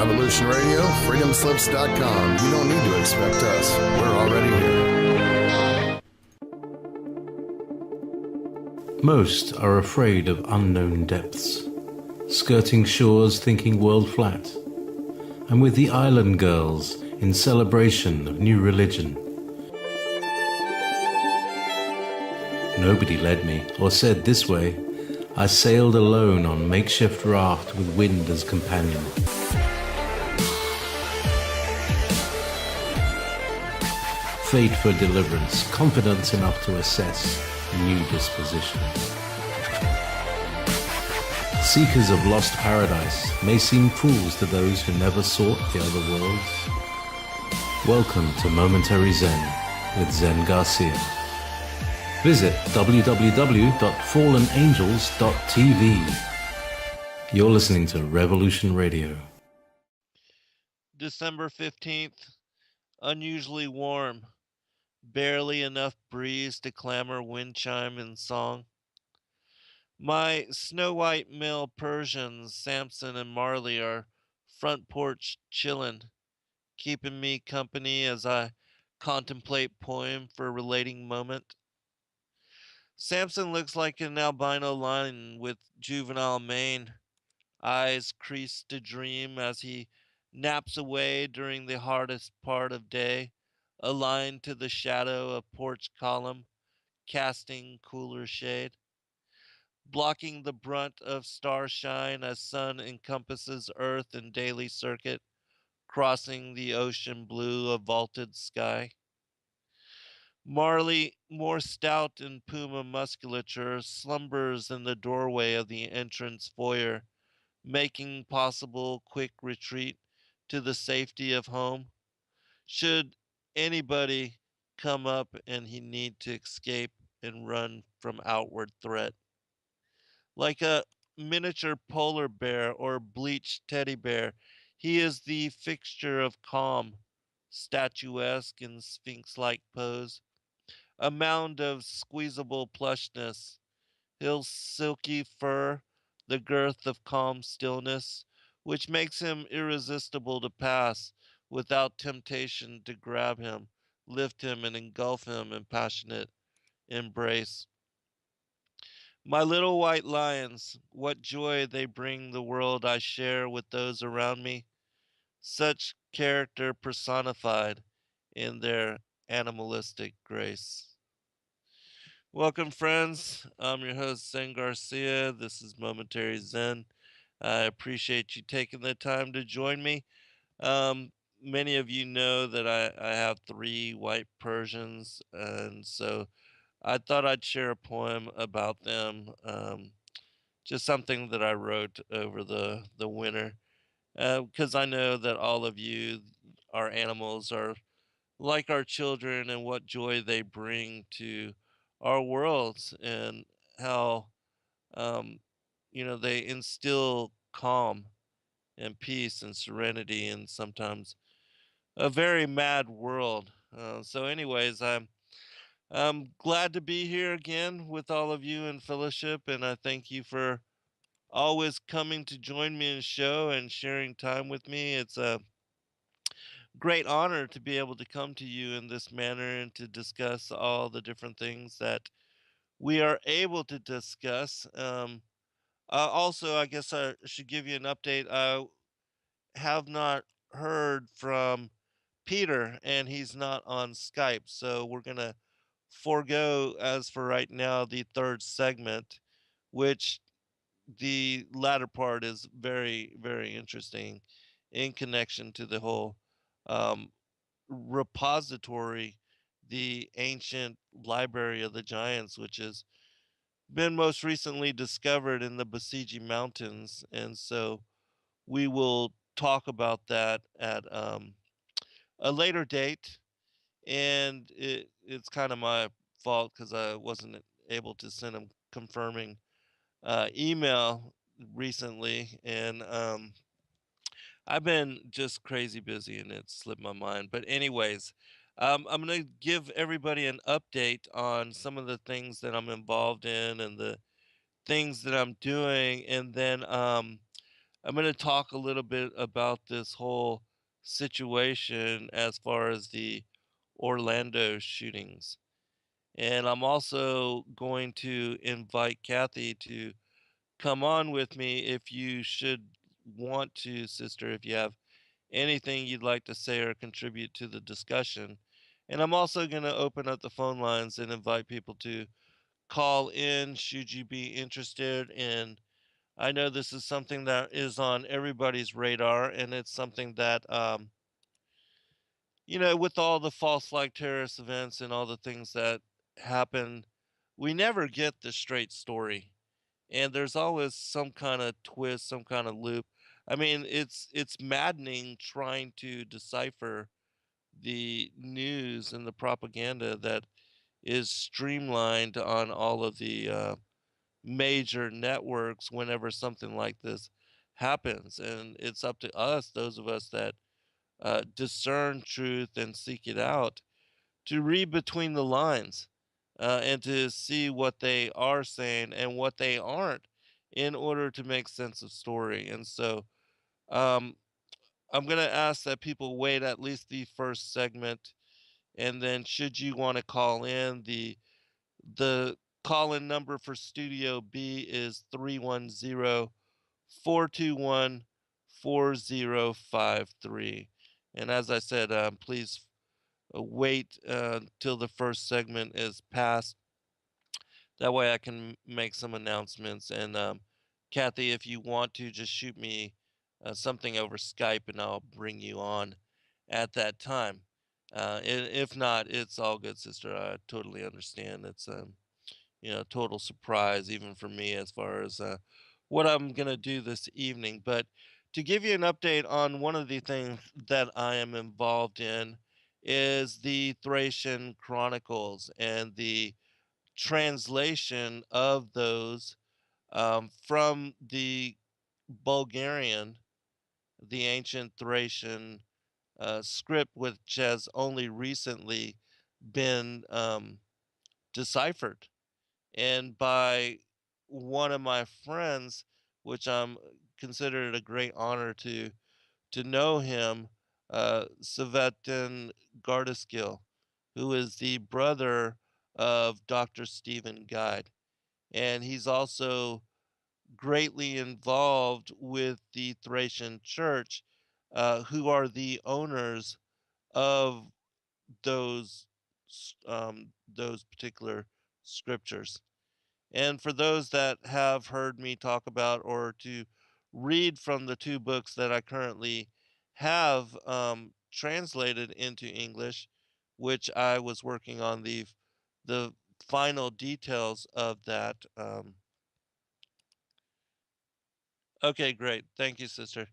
Revolution Radio, freedomslips.com. You don't need to expect us. We're already here. Most are afraid of unknown depths, skirting shores thinking world flat, and with the island girls in celebration of new religion. Nobody led me or said this way. I sailed alone on makeshift raft with wind as companion. Fate for deliverance, confidence enough to assess new disposition. Seekers of lost paradise may seem fools to those who never sought the other worlds. Welcome to Momentary Zen with Zen Garcia. Visit www.fallenangels.tv. You're listening to Revolution Radio. December 15th, unusually warm. Barely enough breeze to clamor wind chime and song. My snow-white male Persians, Samson and Marley, are front porch chillin', keeping me company as I contemplate poem for relating moment. Samson looks like an albino lion with juvenile mane, eyes creased to dream as he naps away during the hardest part of day, aligned to the shadow of porch column, casting cooler shade, blocking the brunt of starshine as sun encompasses earth in daily circuit, crossing the ocean blue of vaulted sky. Marley, more stout in puma musculature, slumbers in the doorway of the entrance foyer, making possible quick retreat to the safety of home. Should anybody come up and he need to escape and run from outward threat. Like a miniature polar bear or bleached teddy bear, he is the fixture of calm, statuesque in sphinx like pose, a mound of squeezable plushness, his silky fur, the girth of calm stillness, which makes him irresistible to pass without temptation to grab him, lift him, and engulf him in passionate embrace. My little white lions, what joy they bring the world I share with those around me, such character personified in their animalistic grace. Welcome, friends. I'm your host, Zen Garcia. This is Momentary Zen. I appreciate you taking the time to join me. Many of you know that I have three white Persians, and so I thought I'd share a poem about them. Just something that I wrote over the winter, because I know that all of you, our animals, are like our children and what joy they bring to our worlds and how um, they instill calm and peace and serenity in sometimes a very mad world. So, anyways, I'm glad to be here again with all of you in fellowship, and I thank you for always coming to join me in the show and sharing time with me. It's a great honor to be able to come to you in this manner and to discuss all the different things that we are able to discuss. Also, I guess I should give you an update. I have not heard from Peter, and he's not on Skype, so we're going to forego, as for right now, the third segment, which the latter part is very, very interesting in connection to the whole um, repository, the ancient library of the giants, which has been most recently discovered in the Basiji Mountains. And so we will talk about that at a later date. And it's kind of my fault because I wasn't able to send him confirming email recently. And I've been just crazy busy and it slipped my mind. But, anyways, I'm going to give everybody an update on some of the things that I'm involved in and the things that I'm doing. And then I'm going to talk a little bit about this whole situation as far as the Orlando shootings. And I'm also going to invite Kathy to come on with me if you should want to, sister, if you have anything you'd like to say or contribute to the discussion. And I'm also going to open up the phone lines and invite people to call in should you be interested in. I know this is something that is on everybody's radar, and it's something that, with all the false flag terrorist events and all the things that happen, we never get the straight story. And there's always some kind of twist, some kind of loop. I mean, it's maddening trying to decipher the news and the propaganda that is streamlined on all of the major networks whenever something like this happens. And it's up to us, those of us that discern truth and seek it out, to read between the lines and to see what they are saying and what they aren't in order to make sense of story. And so um, I'm going to ask that people wait at least the first segment. And then should you want to call in, the call-in number for Studio B is 310-421-4053. And as I said, please wait till the first segment is passed. That way I can make some announcements. And Kathy, if you want to, just shoot me something over Skype and I'll bring you on at that time. If not, it's all good, sister. I totally understand. It's total surprise even for me as far as what I'm gonna do this evening. But to give you an update on one of the things that I am involved in is the Thracian Chronicles and the translation of those from the Bulgarian, the ancient Thracian script, which has only recently been deciphered, and by one of my friends, which I'm considered a great honor to know him, Savetin Gardaskill, who is the brother of Dr. Stephen Guide. And he's also greatly involved with the Thracian Church, who are the owners of those those particular scriptures. And for those that have heard me talk about or to read from the two books that I currently have translated into English, which I was working on the final details of that. Okay, great. Thank you, sister.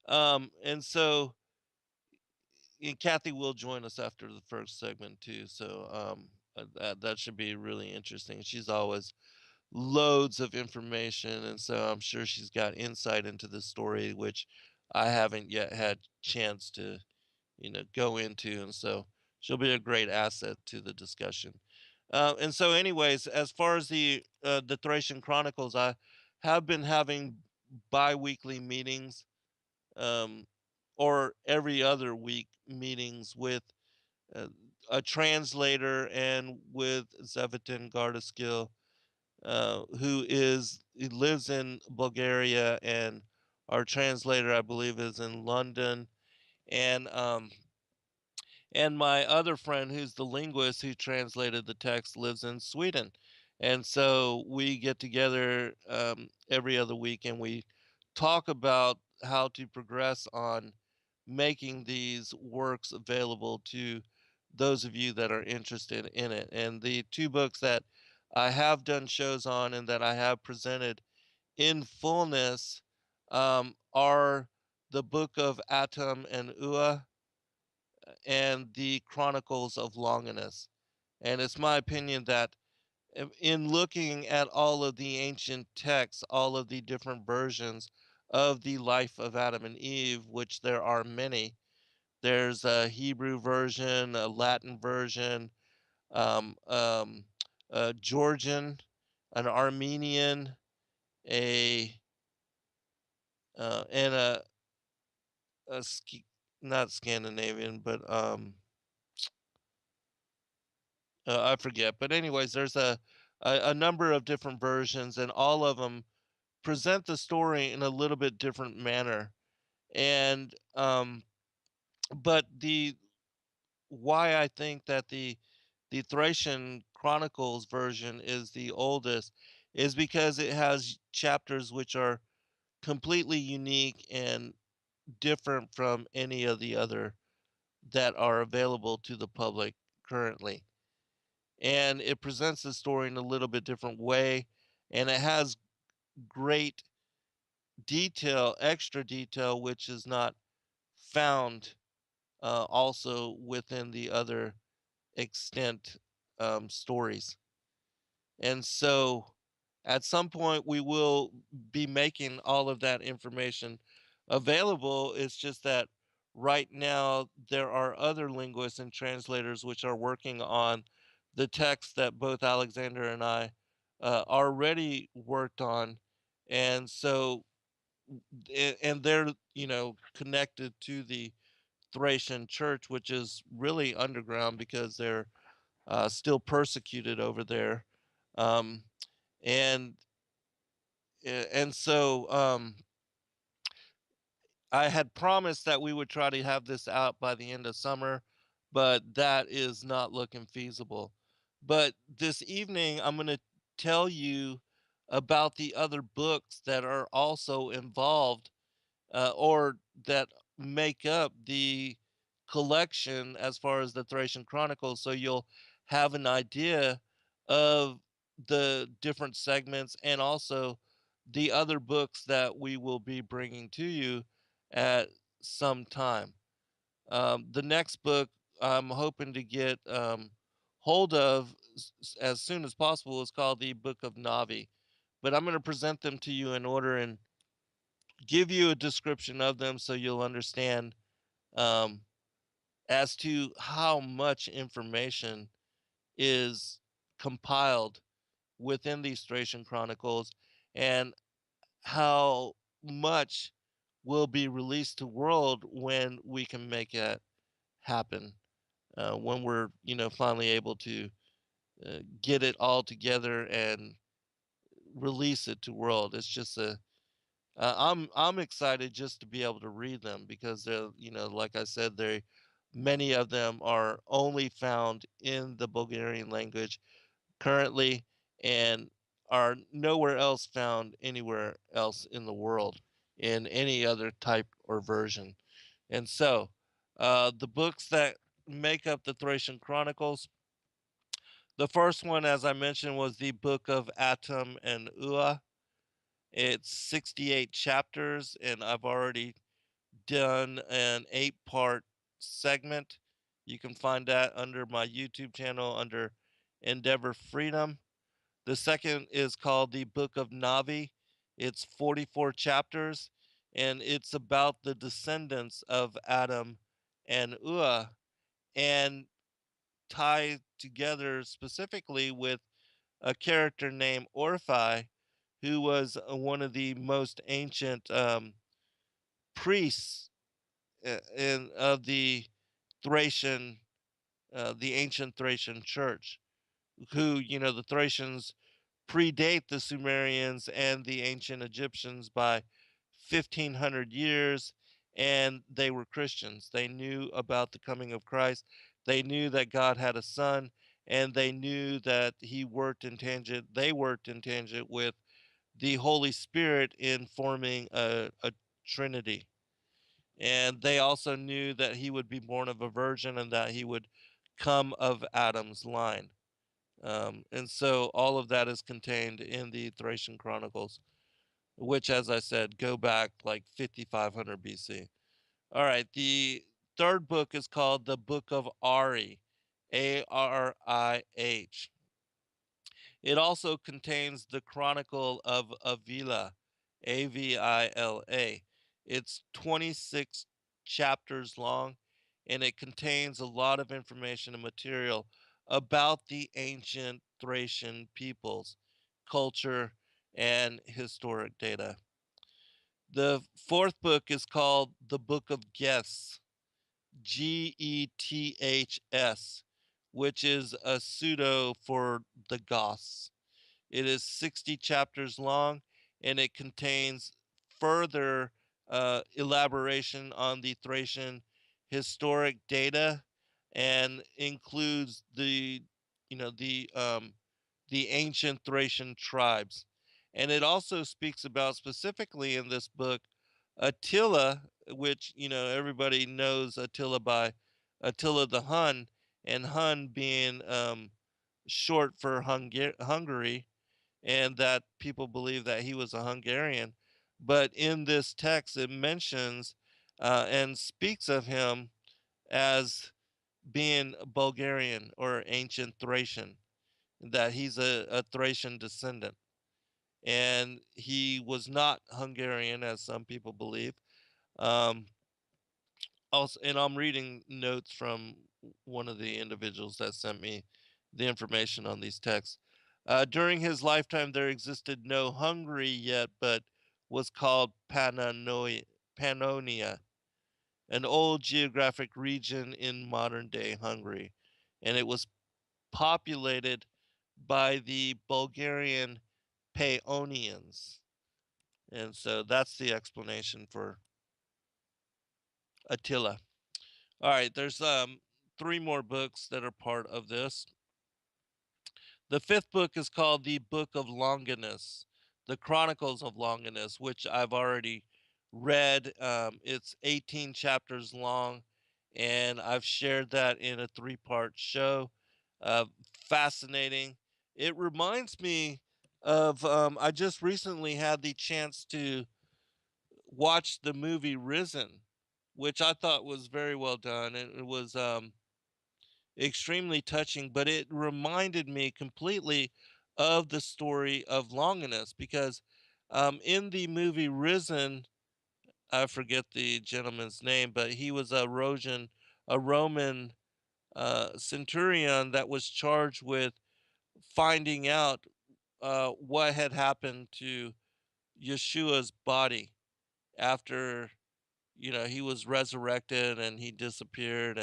And so and Kathy will join us after the first segment too. So that should be really interesting. She's always loads of information, and so I'm sure she's got insight into the story, which I haven't yet had chance to, go into, and so she'll be a great asset to the discussion. And so, anyways, as far as the Thracian Chronicles, I have been having bi-weekly meetings, um, or every other week meetings with uh, a translator and with Zevatin Gardaskill, he lives in Bulgaria, and our translator, I believe, is in London, and my other friend, who's the linguist who translated the text, lives in Sweden, and so we get together every other week, and we talk about how to progress on making these works available to those of you that are interested in it. And the two books that I have done shows on and that I have presented in fullness are the Book of Atum and Ua and the Chronicles of Longinus. And it's my opinion that in looking at all of the ancient texts, all of the different versions of the life of Adam and Eve, which there are many, there's a Hebrew version, a Latin version, um, um, a Georgian, an Armenian, a and a not Scandinavian, but I forget. But anyways, there's a number of different versions, and all of them present the story in a little bit different manner. And but the why I think that the Thracian Chronicles version is the oldest is because it has chapters which are completely unique and different from any of the other that are available to the public currently. And it presents the story in a little bit different way, and it has great detail, extra detail, which is not found also within the other extent stories. And so at some point, we will be making all of that information available. It's just that right now, there are other linguists and translators which are working on the text that both Alexander and I already worked on. And so, and they're, connected to the Thracian Church, which is really underground because they're still persecuted over there. Um, and and so I had promised that we would try to have this out by the end of summer, but that is not looking feasible. But this evening, I'm going to tell you about the other books that are also involved or that make up the collection as far as the Thracian Chronicles. So you'll have an idea of the different segments and also the other books that we will be bringing to you at some time. The next book I'm hoping to get hold of as soon as possible is called the Book of Navi. But I'm going to present them to you in order and give you a description of them so you'll understand um, as to how much information is compiled within these Thracian Chronicles and how much will be released to world when we can make it happen. When we're finally able to get it all together and release it to world. It's just a I'm excited just to be able to read them because they're, like I said, they many of them are only found in the Bulgarian language currently and are nowhere else found anywhere else in the world in any other type or version. And so, the books that make up the Thracian Chronicles, the first one, as I mentioned, was the Book of Atum and Ua. It's 68 chapters, and I've already done an 8-part segment. You can find that under my YouTube channel under Endeavor Freedom. The second is called the Book of Navi. It's 44 chapters, and it's about the descendants of Adam and Ua and tied together specifically with a character named Orphi, who was one of the most ancient priests in of Thracian, the ancient Thracian Church, who the Thracians predate the Sumerians and the ancient Egyptians by 1500 years, and they were Christians. They knew about the coming of Christ. They knew that God had a son, and they knew that he worked in tangent. They worked in tangent with the Holy Spirit in forming a Trinity. And they also knew that he would be born of a virgin and that he would come of Adam's line. And so all of that is contained in the Thracian Chronicles, which, as I said, go back like 5500 BC. All right, the third book is called the Book of Ari, Arih. It also contains the Chronicle of Avila, Avila. It's 26 chapters long, and it contains a lot of information and material about the ancient Thracian peoples, culture, and historic data. The fourth book is called the Book of Geths, Geths, which is a pseudo for the Goths. It is 60 chapters long, and it contains further elaboration on the Thracian historic data, and includes the ancient Thracian tribes. And it also speaks about, specifically in this book, Attila, which everybody knows Attila by Attila the Hun, and Hun being short for Hungary, and that people believe that he was a Hungarian. But in this text, it mentions and speaks of him as being Bulgarian or ancient Thracian, that he's a Thracian descendant. And he was not Hungarian, as some people believe. Um, Also, and I'm reading notes from one of the individuals that sent me the information on these texts. During his lifetime, there existed no Hungary yet, but was called Pannonia, an old geographic region in modern day Hungary. And it was populated by the Bulgarian Paeonians. And so that's the explanation for Attila. All right, there's three more books that are part of this. The fifth book is called the Book of Longinus, the Chronicles of Longinus, which I've already read. It's 18 chapters long, and I've shared that in a three-part show. Uh, Fascinating. It reminds me of I just recently had the chance to watch the movie Risen, which I thought was very well done. It was extremely touching, but it reminded me completely of the story of Longinus, because in the movie Risen, I forget the gentleman's name, but he was a Roman centurion that was charged with finding out what had happened to Yeshua's body after he was resurrected and he disappeared.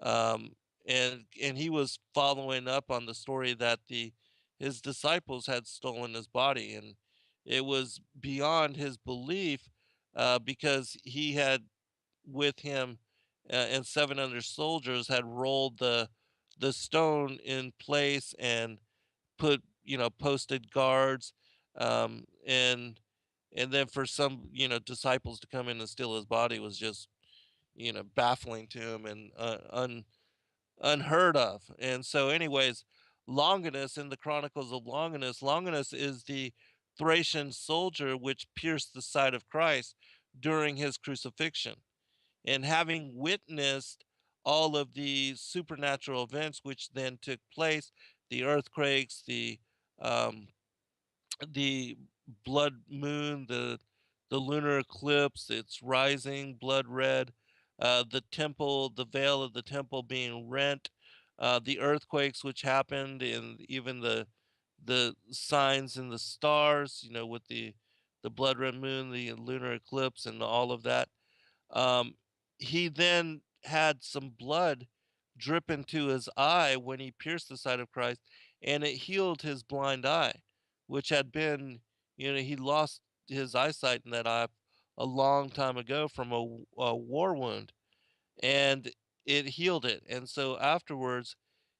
Um, and he was following up on the story that the his disciples had stolen his body, and it was beyond his belief, because he had with him and 700 soldiers had rolled the stone in place and put posted guards, and then for some disciples to come in and steal his body was just baffling to him and unheard of. And so, anyways, Longinus, in the Chronicles of Longinus, Longinus is the Thracian soldier which pierced the side of Christ during his crucifixion. And having witnessed all of the supernatural events which then took place, the earthquakes, um, the blood moon, the lunar eclipse, it's rising blood red, the temple, the veil of the temple being rent, the earthquakes which happened, and even the signs in the stars, with the blood red moon, the lunar eclipse, and all of that. Um, he then had some blood drip into his eye when he pierced the side of Christ, and it healed his blind eye, which had been, he lost his eyesight in that eye a long time ago from a war wound, and it healed it. And so afterwards,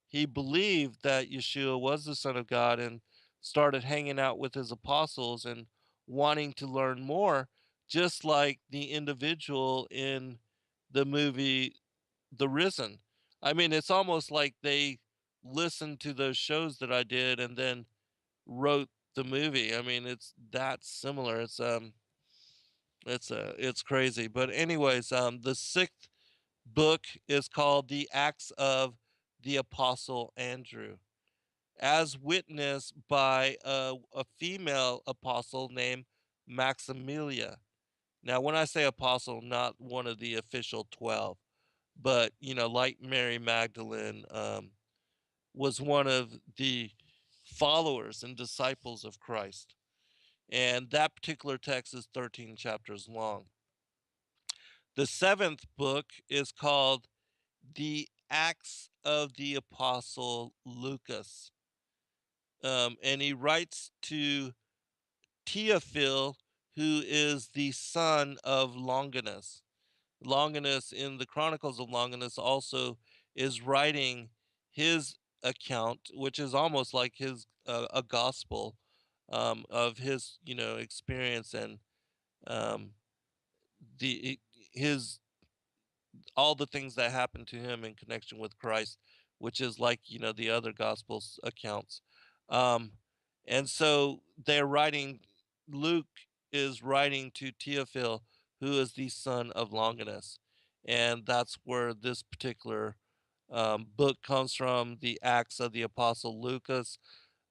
he believed that Yeshua was the Son of God and started hanging out with his apostles and wanting to learn more, just like the individual in the movie The Risen. I mean, it's almost like they listened to those shows that I did and then wrote the movie. I mean, it's that similar. It's crazy. But anyways, the sixth book is called The Acts of the Apostle Andrew, as witnessed by a female apostle named Maximilia. Now, when I say apostle, not one of the official 12, but, like Mary Magdalene, was one of the followers and disciples of Christ. And that particular text is 13 chapters long. The seventh book is called The Acts of the Apostle Lucas. And he writes to Theophil, who is the son of Longinus. Longinus, in the Chronicles of Longinus, also is writing his account, which is almost like his a gospel of his, experience and um, the his all the things that happened to him in connection with Christ, which is like, the other gospels accounts. Um, and so they're writing, Luke is writing to Theophil, who is the son of Longinus. And that's where this particular book comes from, the Acts of the Apostle Lucas,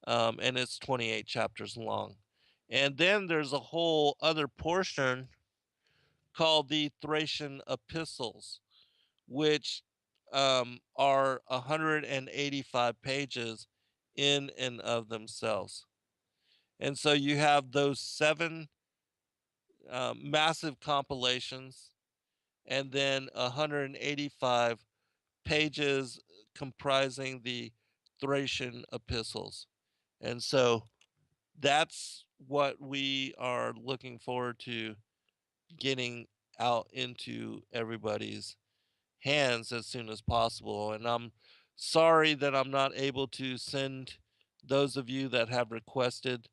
and it's 28 chapters long. And then there's a whole other portion called the Thracian epistles, which are 185 pages in and of themselves. And so you have those seven massive compilations, and then 185 pages comprising the Thracian epistles. And so that's what we are looking forward to getting out into everybody's hands as soon as possible. And I'm sorry that I'm not able to send those of you that have requested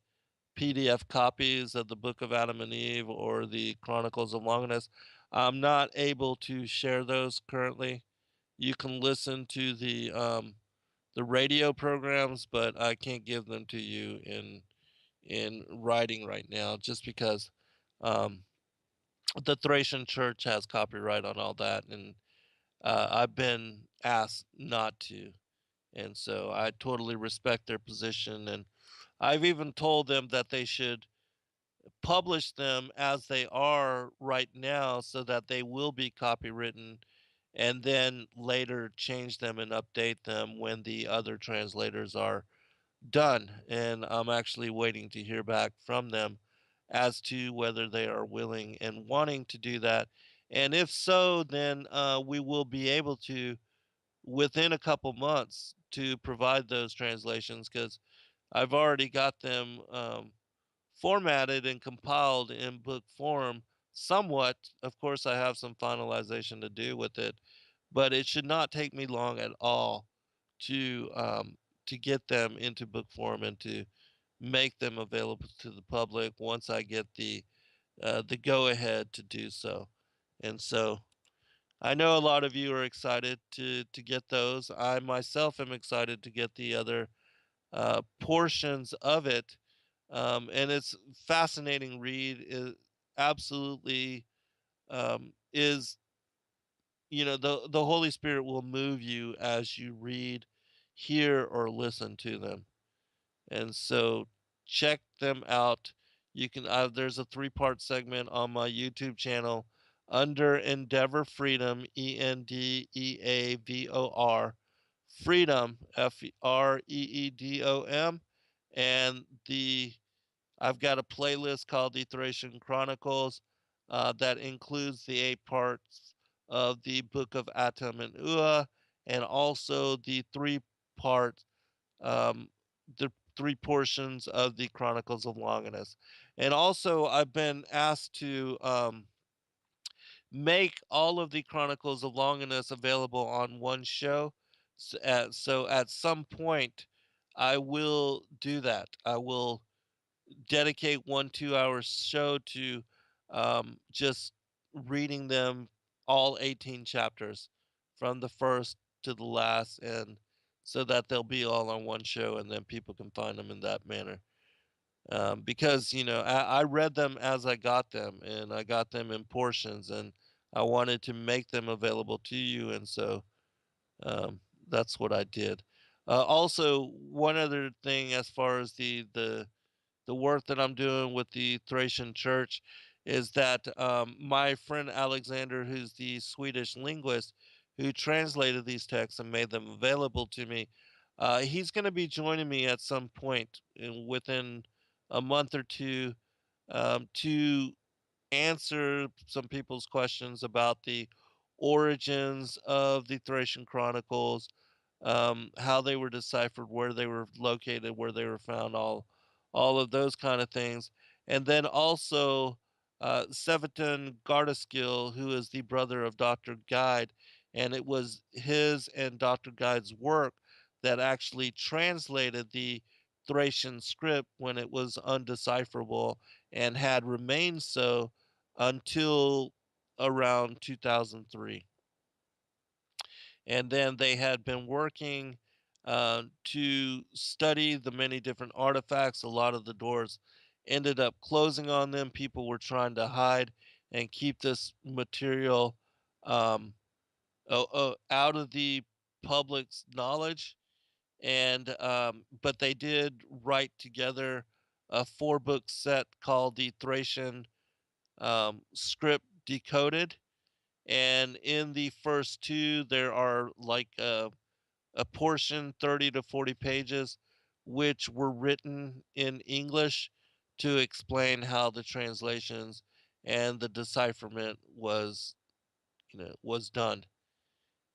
PDF copies of the Book of Adam and Eve or the Chronicles of Longinus. I'm not able to share those currently. You can listen to the radio programs, but I can't give them to you in writing right now, just because um, the Thracian Church has copyright on all that, and I've been asked not to. And so I totally respect their position. And I've even told them that they should publish them as they are right now so that they will be copywritten, and then later change them and update them when the other translators are done. And I'm actually waiting to hear back from them as to whether they are willing and wanting to do that. And if so, then we will be able to, within a couple months, to provide those translations, because I've already got them formatted and compiled in book form somewhat. Of course, I have some finalization to do with it, but it should not take me long at all to get them into book form and to make them available to the public once I get the go ahead to do so. And so I know a lot of you are excited to get those. I myself am excited to get the other portions of it, and it's fascinating read. It absolutely is, the Holy Spirit will move you as you read, hear, or listen to them. And so check them out. You can there's a three-part segment on my YouTube channel under Endeavor Freedom, ENDEAVOR Freedom, FREEDOM, and the I've got a playlist called the Thracian Chronicles that includes the 8 parts of the Book of Atum and Ua, and also part um, the three portions of the Chronicles of Longinus. And also, I've been asked to make all of the Chronicles of Longinus available on one show. So at some point, I will do that. I will dedicate 1 2 hour show to just reading them, all 18 chapters from the first to the last, and so that they'll be all on one show and then people can find them in that manner. Because I read them as I got them, and I got them in portions, and I wanted to make them available to you, and so um, that's what I did. Also, one other thing, as far as the work that I'm doing with the Thracian Church, is that my friend Alexander, who's the Swedish linguist who translated these texts and made them available to me, he's going to be joining me at some point within a month or two to answer some people's questions about the origins of the Thracian Chronicles, how they were deciphered, where they were located, where they were found, all of those kind of things, and then also Sevatin Gardaskill, who is the brother of Dr. Guide, and it was his and Dr. Guide's work that actually translated the Thracian script when it was undecipherable and had remained so until around 2003. And then they had been working to study the many different artifacts. A lot of the doors ended up closing on them. People were trying to hide and keep this material um, out of the public's knowledge. And but they did write together a 4-book set called the Thracian Script Decoded. And in the first two, there are like a portion, 30 to 40 pages, which were written in English to explain how the translations and the decipherment was done.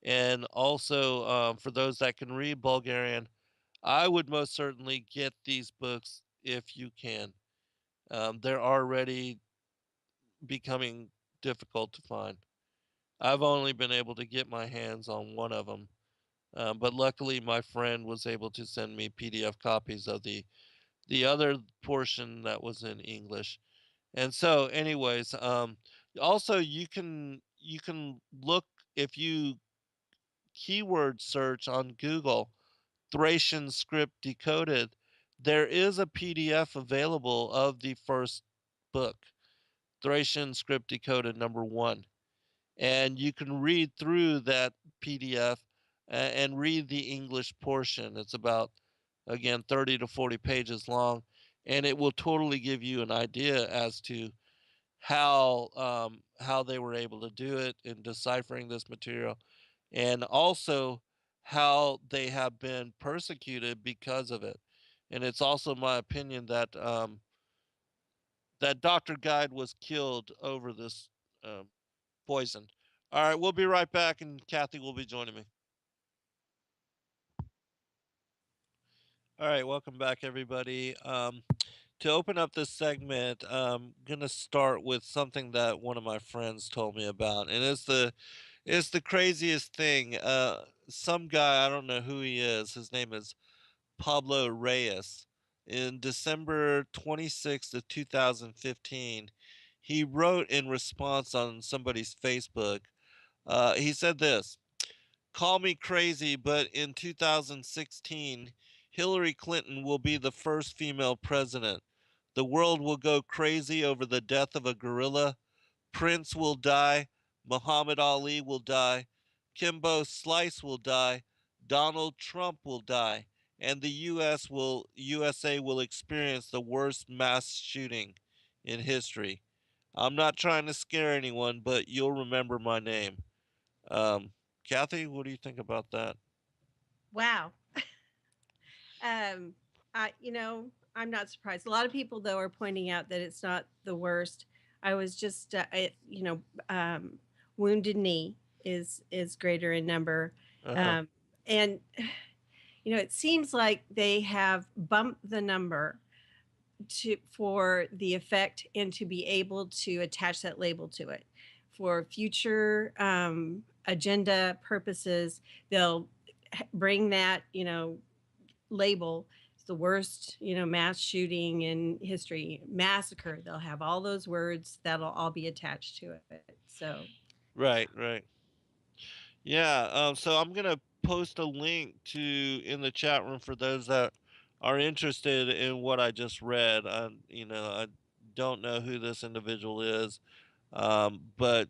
And also, for those that can read Bulgarian, I would most certainly get these books if you can. They're already becoming difficult to find. I've only been able to get my hands on one of them, but luckily my friend was able to send me PDF copies of the other portion that was in English. And so, anyways, also you can look if you keyword search on Google Thracian script decoded. There is a PDF available of the first book, Thracian script decoded number 1, and you can read through that PDF and read the English portion. It's about, again, 30 to 40 pages long, and it will totally give you an idea as to how they were able to do it in deciphering this material, and also how they have been persecuted because of it. And it's also my opinion that Dr. Guide was killed over this um, poison. All right, we'll be right back, and Kathy will be joining me. All right, welcome back, everybody. To open up this segment, I'm gonna start with something that one of my friends told me about, and it's the craziest thing. Some guy, I don't know who he is. His name is Pablo Reyes. In December 26th of 2015, he wrote in response on somebody's Facebook. He said this: "Call me crazy, but in 2016, Hillary Clinton will be the first female president. The world will go crazy over the death of a gorilla. Prince will die. Muhammad Ali will die. Kimbo Slice will die. Donald Trump will die. And the USA will experience the worst mass shooting in history. I'm not trying to scare anyone, but you'll remember my name." Um, Kathy, what do you think about that? Wow. I'm not surprised. A lot of people, though, are pointing out that it's not the worst. I was just, wounded knee is greater in number, Uh-huh. um, and it seems like they have bumped the number for the effect and to be able to attach that label to it for future agenda purposes. They'll bring that label. It's the worst mass shooting in history, massacre. They'll have all those words that'll all be attached to it. So Right, right. Yeah, so I'm gonna post a link to in the chat room for those that are interested in what I just read. I don't know who this individual is, but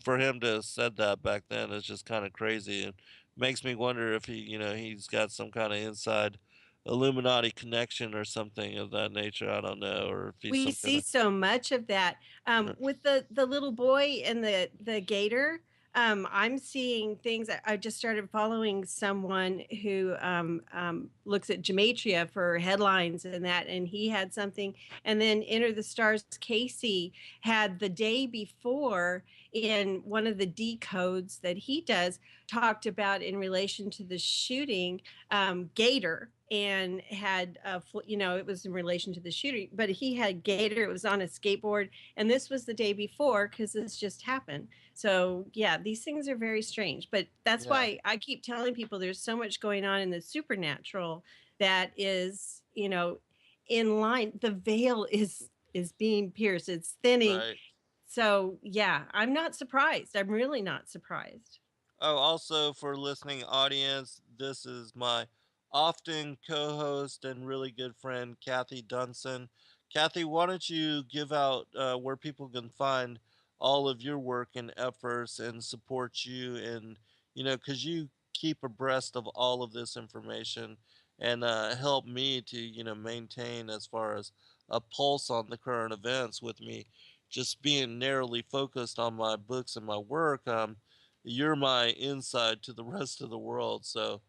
for him to have said that back then is just kind of crazy, and makes me wonder if he's got some kind of inside Illuminati connection or something of that nature. I don't know, or if he's we some kind see of so much of that with the little boy and the gator. I'm seeing things. I just started following someone who looks at gematria for headlines and that, and he had something. And then Enter the Stars Casey had the day before in one of the decodes that he does talked about in relation to the shooting Gator, and had it was in relation to the shooting, but he had Gator. It was on a skateboard, and this was the day before because this just happened. So yeah, these things are very strange, but that's Yeah. why I keep telling people there's so much going on in the supernatural that is, in line. The veil is being pierced. It's thinning. Right. So yeah, I'm not surprised. I'm really not surprised. Oh, also for listening audience, this is my often co-host and really good friend Kathy Dunson. Kathy, why don't you give out where people can find all of your work and efforts and support you, and because you keep abreast of all of this information and help me to maintain as far as a pulse on the current events with me just being narrowly focused on my books and my work. You're my inside to the rest of the world. So,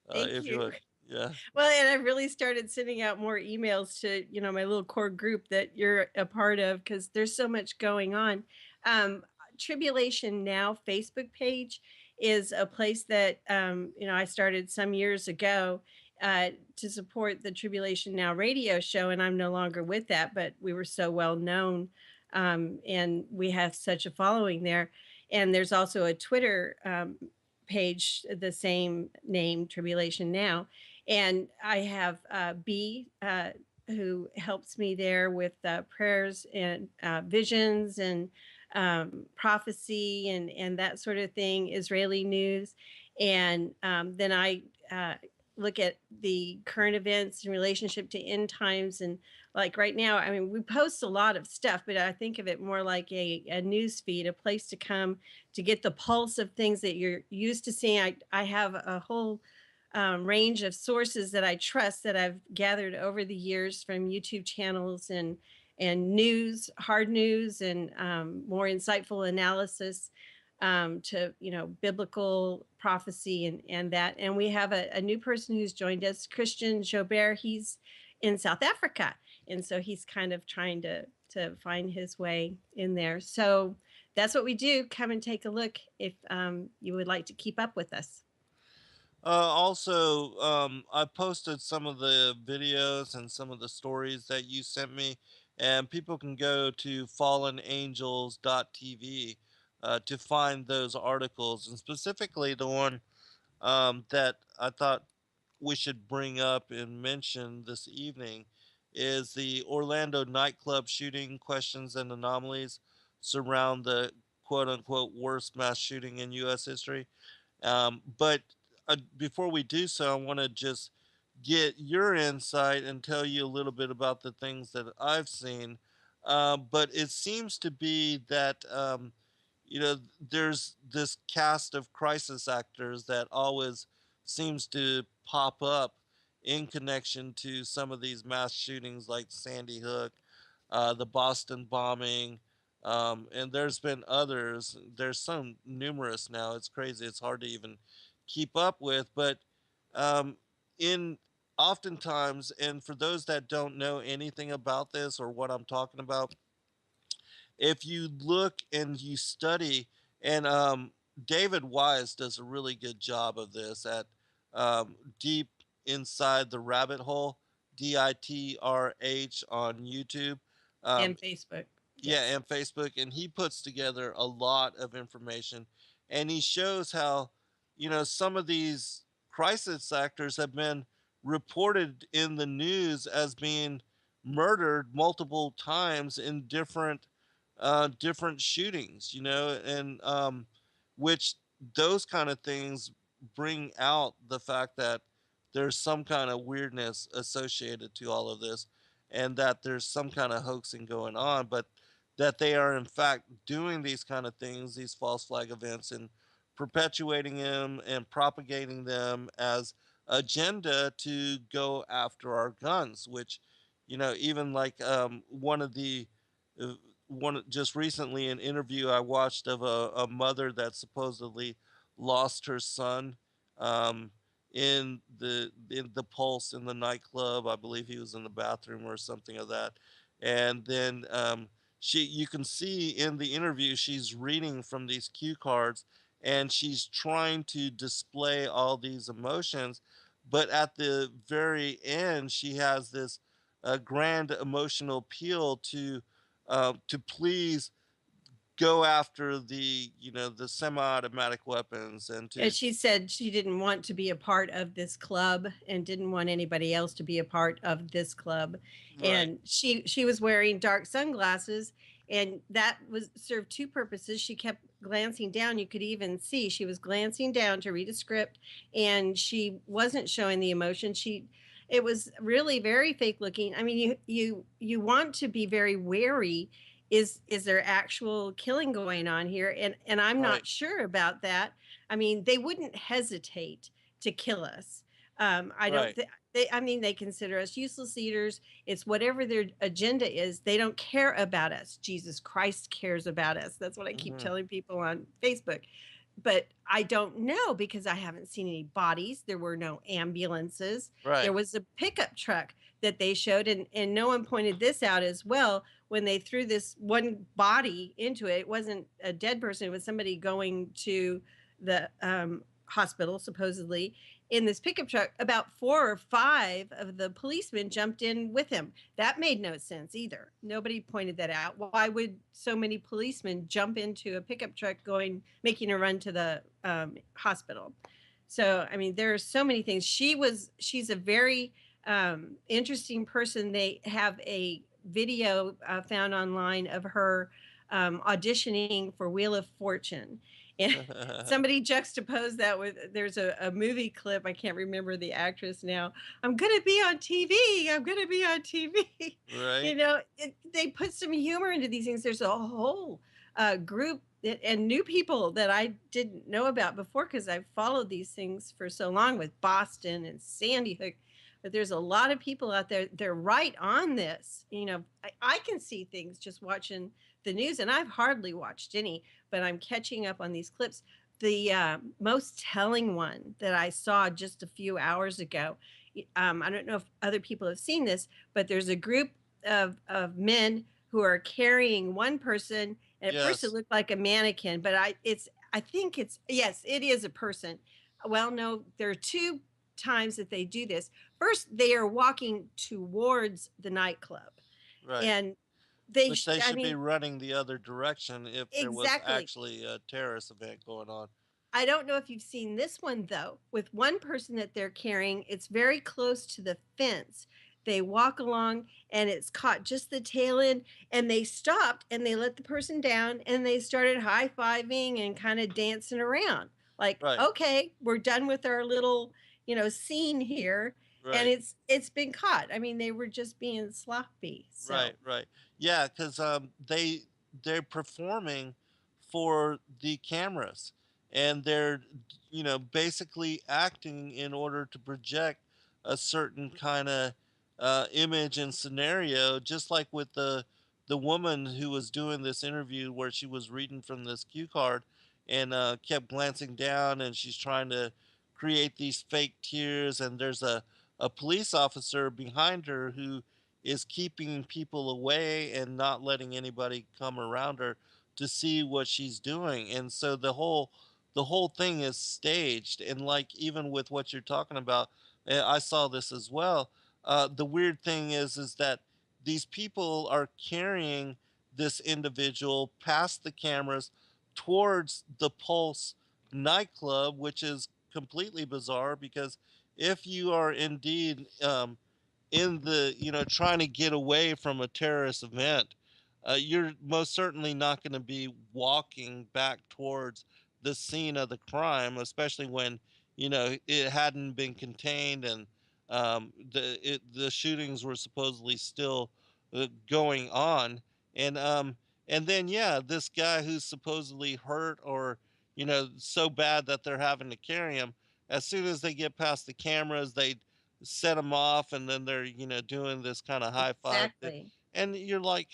Thank if you you. would, yeah, Well, and I've really started sending out more emails to, my little core group that you're a part of because there's so much going on. Um, Tribulation Now Facebook page is a place that, I started some years ago to support the Tribulation Now radio show, and I'm no longer with that, but we were so well known, and we have such a following there. And there's also a Twitter page, the same name, Tribulation Now, and I have B, who helps me there with prayers and visions and prophecy and that sort of thing, Israeli news. And then I look at the current events in relationship to end times. And like right now, I mean, we post a lot of stuff, but I think of it more like a news feed, a place to come to get the pulse of things that you're used to seeing. I have a whole range of sources that I trust that I've gathered over the years from YouTube channels and news, hard news, and more insightful analysis to biblical prophecy and that. And we have a new person who's joined us, Christian Jobert. He's in South Africa, and so he's kind of trying to find his way in there. So that's what we do. Come and take a look if you would like to keep up with us. Also, I posted some of the videos and some of the stories that you sent me, and people can go to fallenangels.tv to find those articles, and specifically the one that I thought we should bring up and mention this evening is the Orlando nightclub shooting questions and anomalies surround the quote unquote worst mass shooting in U.S. history. But before we do so, I want to just get your insight and tell you a little bit about the things that I've seen. But it seems to be that, there's this cast of crisis actors that always seems to pop up in connection to some of these mass shootings like Sandy Hook, the Boston bombing, and there's been others. There's some numerous now. It's crazy. It's hard to even keep up with. But um, in oftentimes, and for those that don't know anything about this or what I'm talking about, if you look and you study, and David Wise does a really good job of this at Deep Inside the Rabbit Hole, DITRH on YouTube. Um, And Facebook. yeah, Yes. and Facebook, and he puts together a lot of information, and he shows how some of these crisis actors have been reported in the news as being murdered multiple times in different shootings, and which those kind of things bring out the fact that there's some kind of weirdness associated to all of this, and that there's some kind of hoaxing going on, but that they are in fact doing these kind of things, these false flag events, and perpetuating them and propagating them as agenda to go after our guns, which even like one of the uh, one just recently an interview I watched of a mother that supposedly lost her son um, in the Pulse in the nightclub. I believe he was in the bathroom or something of that. And then she you can see in the interview she's reading from these cue cards and she's trying to display all these emotions, but at the very end she has this grand emotional appeal to please go after the semi-automatic weapons and And to she said she didn't want to be a part of this club and didn't want anybody else to be a part of this club. right. And she was wearing dark sunglasses, and that was served two purposes. She kept glancing down. You could even see she was glancing down to read a script, and she wasn't showing the emotion. It was really very fake looking. I mean, you want to be very wary. Is there actual killing going on here? And I'm Right. not sure about that. I mean, they wouldn't hesitate to kill us. I don't Right. think I mean, they consider us useless eaters. It's whatever their agenda is. They don't care about us. Jesus Christ cares about us. That's what I keep Hmm. telling people on Facebook. But I don't know because I haven't seen any bodies. There were no ambulances. There Right. was a pickup truck that they showed, and no one pointed this out as well. When they threw this one body into it, it wasn't a dead person, it was somebody going to the hospital, supposedly, in this pickup truck. About 4 or 5 of the policemen jumped in with him. That made no sense either. Nobody pointed that out. Why would so many policemen jump into a pickup truck making a run to the hospital? So, I mean, there are so many things. She's a very interesting person. They have a video found online of her auditioning for Wheel of Fortune. And somebody juxtaposed that with there's a movie clip. I can't remember the actress now. I'm going to be on TV. I'm going to be on TV. Right. They put some humor into these things. There's a whole group and new people that I didn't know about before because I've followed these things for so long with Boston and Sandy Hook. But there's a lot of people out there. They're right on this. I can see things just watching the news, and I've hardly watched any, but I'm catching up on these clips. The most telling one that I saw just a few hours ago, I don't know if other people have seen this, but there's a group of men who are carrying one person. And at first, it Yes. looked like a mannequin, but I think yes, it is a person. Well, no, there are two times that they do this. First, they are walking towards the nightclub, Right. and Which they I should be mean, running the other direction if there was exactly. actually a terrorist event going on. I don't know if you've seen this one though. With one person that they're carrying, it's very close to the fence. They walk along and it's caught just the tail end, and they stopped and they let the person down and they started high-fiving and kind of dancing around. Like, Right. okay, we're done with our little, scene here, and Right. it's been caught. I mean, they were just being sloppy. Right. So, Right. Yeah, because they're performing for the cameras, and they're basically acting in order to project a certain kind of image and scenario, just like with the woman who was doing this interview where she was reading from this cue card and kept glancing down, and she's trying to create these fake tears, and there's a police officer behind her who is keeping people away and not letting anybody come around her to see what she's doing. And so the whole thing is staged. And like even with what you're talking about, I saw this as well. The weird thing is that these people are carrying this individual past the cameras towards the Pulse nightclub, which is completely bizarre because if you are indeed in the trying to get away from a terrorist event, you're most certainly not going to be walking back towards the scene of the crime, especially when it hadn't been contained and the shootings were supposedly still going on. And then yeah, this guy who's supposedly hurt or so bad that they're having to carry him, as soon as they get past the cameras, they set them off, and then they're doing this kind of high five thing. exactly. And you're like,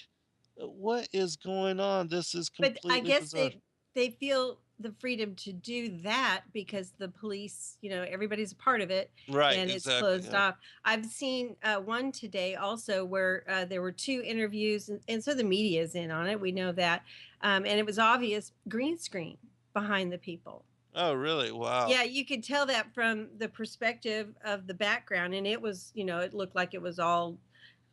What is going on? This is But I completely guess bizarre. they feel the freedom to do that because the police, everybody's a part of it, Right, and it's exactly. closed Yeah. off. I've seen one today also where there were two interviews, and so the media is in on it. We know that, and it was obvious green screen behind the people. Oh, really? Wow. Yeah, you could tell that from the perspective of the background, and it was, it looked like it was all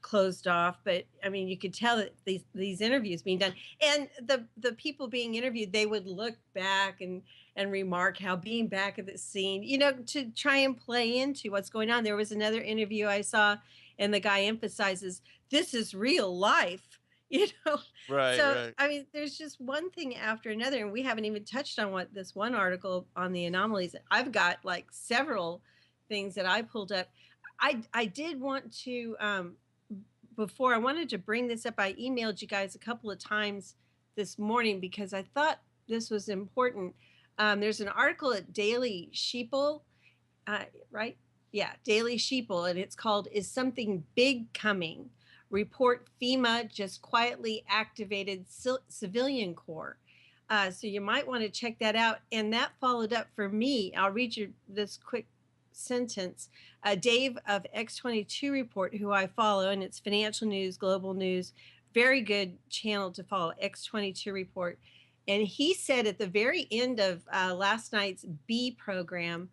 closed off, but I mean, you could tell that these interviews being done, and the people being interviewed, they would look back and remark how being back at the scene, to try and play into what's going on. There was another interview I saw, and the guy emphasizes this is real life, you know. Right, So right. I mean, there's just one thing after another, and we haven't even touched on what this one article on the anomalies. I've got like several things that I pulled up. I did want to before I wanted to bring this up. I emailed you guys a couple of times this morning because I thought this was important. There's an article at Daily Sheeple, right? Yeah, Daily Sheeple, and it's called "Is Something Big Coming?" Report FEMA just quietly activated civilian corps. So you might want to check that out. And that followed up for me. I'll read you this quick sentence. Dave of X22 Report, who I follow, and it's financial news, global news, very good channel to follow, X22 Report. And he said at the very end of last night's B program,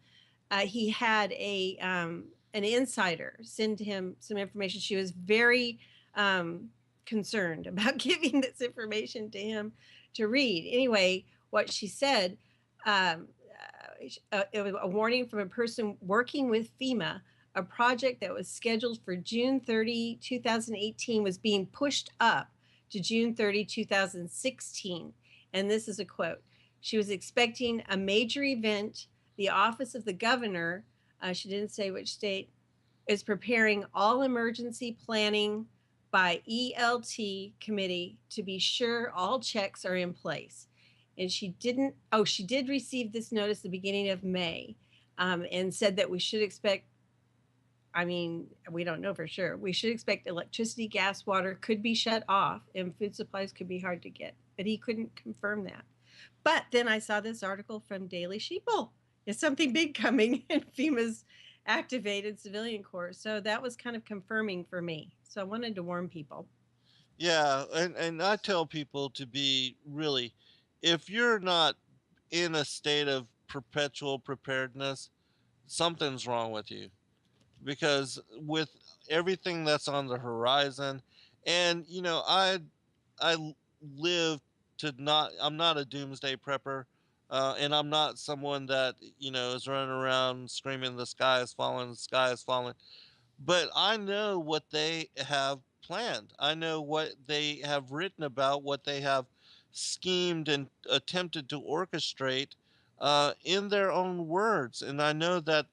he had an insider send him some information. She was very concerned about giving this information to him to read. Anyway, what she said, it was a warning from a person working with FEMA. A project that was scheduled for June 30, 2018 was being pushed up to June 30, 2016. And this is a quote. She was expecting a major event. The office of the governor, she didn't say which state, is preparing all emergency planning by ELT committee to be sure all checks are in place. And she did receive this notice the beginning of May, and said that we should expect, I mean, we don't know for sure. We should expect electricity, gas, water could be shut off, and food supplies could be hard to get. But he couldn't confirm that. But then I saw this article from Daily Sheeple. Is something big coming? And FEMA's activated civilian corps. So that was kind of confirming for me. So I wanted to warn people. Yeah, and I tell people to be really, if you're not in a state of perpetual preparedness, something's wrong with you. Because with everything that's on the horizon, and I live to not, I'm not a doomsday prepper, and I'm not someone that is running around screaming the sky is falling, the sky is falling. But I know what they have planned. I know what they have written about, what they have schemed and attempted to orchestrate in their own words. And I know that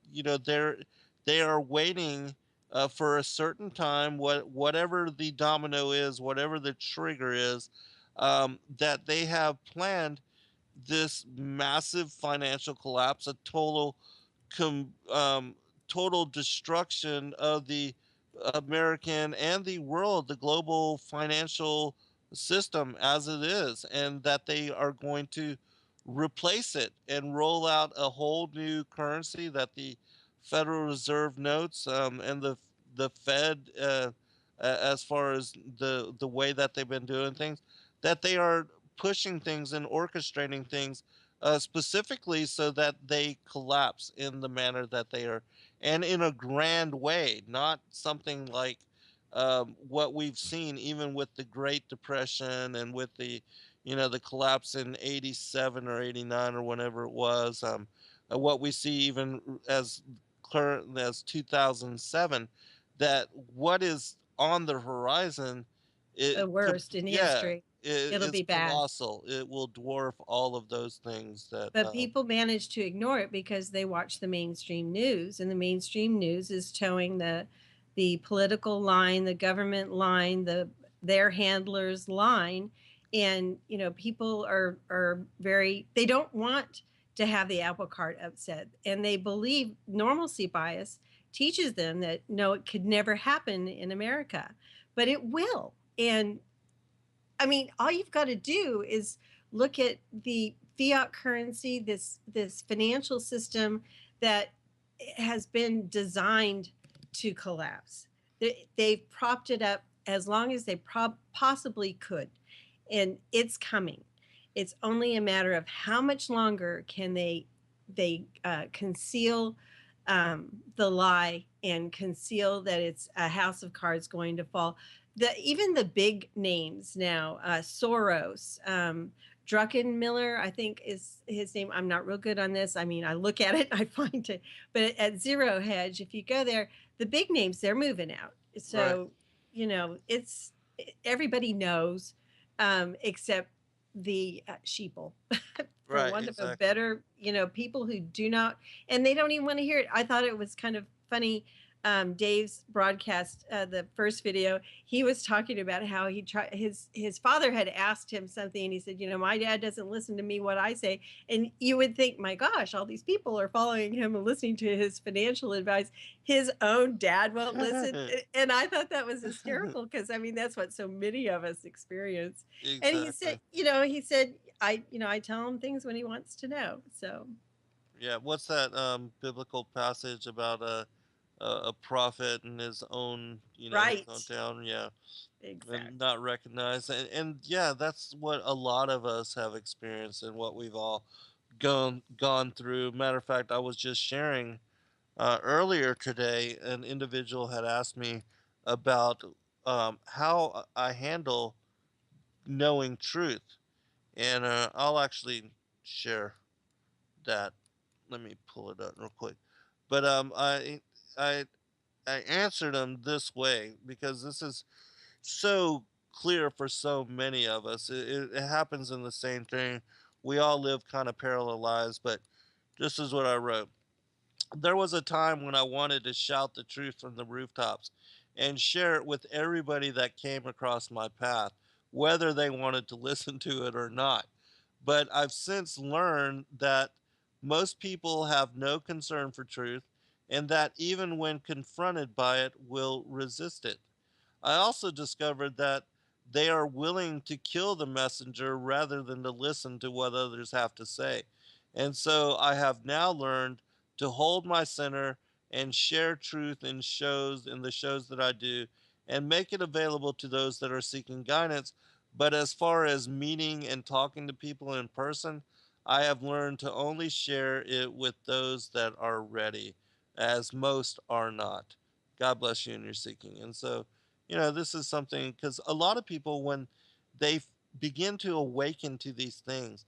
they are waiting for a certain time, whatever the domino is, whatever the trigger is, that they have planned this massive financial collapse, a com, um, total destruction of the American and the world, the global financial system as it is, and that they are going to replace it and roll out a whole new currency that the Federal Reserve notes, and the Fed, as far as the way that they've been doing things, that they are pushing things and orchestrating things specifically so that they collapse in the manner that they are, and in a grand way, not something like what we've seen even with the Great Depression and with the collapse in 87 or 89 or whenever it was, what we see even as current as 2007, that what is on the horizon, The worst in yeah, history. It'll it's be bad. colossal. It will dwarf all of those things that But people manage to ignore it because they watch the mainstream news, and the mainstream news is towing the political line, the government line, their handlers line. And people are very, they don't want to have the apple cart upset, and they believe normalcy bias teaches them that no, it could never happen in America, but it will. And I mean, all you've got to do is look at the fiat currency, this financial system that has been designed to collapse. They've propped it up as long as they possibly could, and it's coming. It's only a matter of how much longer can they conceal the lie and conceal that it's a house of cards going to fall. Even the big names now, Soros, Druckenmiller, I think is his name. I'm not real good on this. I mean, I look at it and I find it, but at Zero Hedge, if you go there, the big names, they're moving out. Right. So, it's everybody knows, except the sheeple, for Right. want of a Exactly. better, people who do not, and they don't even want to hear it. I thought it was kind of funny. Dave's broadcast, the first video, he was talking about how he tried. His father had asked him something, and he said, "My dad doesn't listen to me what I say." And you would think, my gosh, all these people are following him and listening to his financial advice. His own dad won't listen, and I thought that was hysterical because I mean that's what so many of us experience. And he said, Exactly. I tell him things when he wants to know. So Yeah. What's that biblical passage about a prophet in his own, his own right, town? Yeah. And exactly. not recognized. And yeah, that's what a lot of us have experienced and what we've all gone through. Matter of fact, I was just sharing earlier today, an individual had asked me about how I handle knowing truth, and I'll actually share that. Let me pull it up real quick. But I I answered him this way because this is so clear for so many of us. It happens in the same thing. We all live kind of parallel lives, but this is what I wrote. There was a time when I wanted to shout the truth from the rooftops and share it with everybody that came across my path, whether they wanted to listen to it or not. But I've since learned that most people have no concern for truth and that even when confronted by it, will resist it. I also discovered that they are willing to kill the messenger rather than to listen to what others have to say. And so I have now learned to hold my center and share truth in the shows that I do and make it available to those that are seeking guidance. But as far as meeting and talking to people in person, I have learned to only share it with those that are ready, as most are not. God bless you in your seeking. And so, this is something because a lot of people, when they begin to awaken to these things,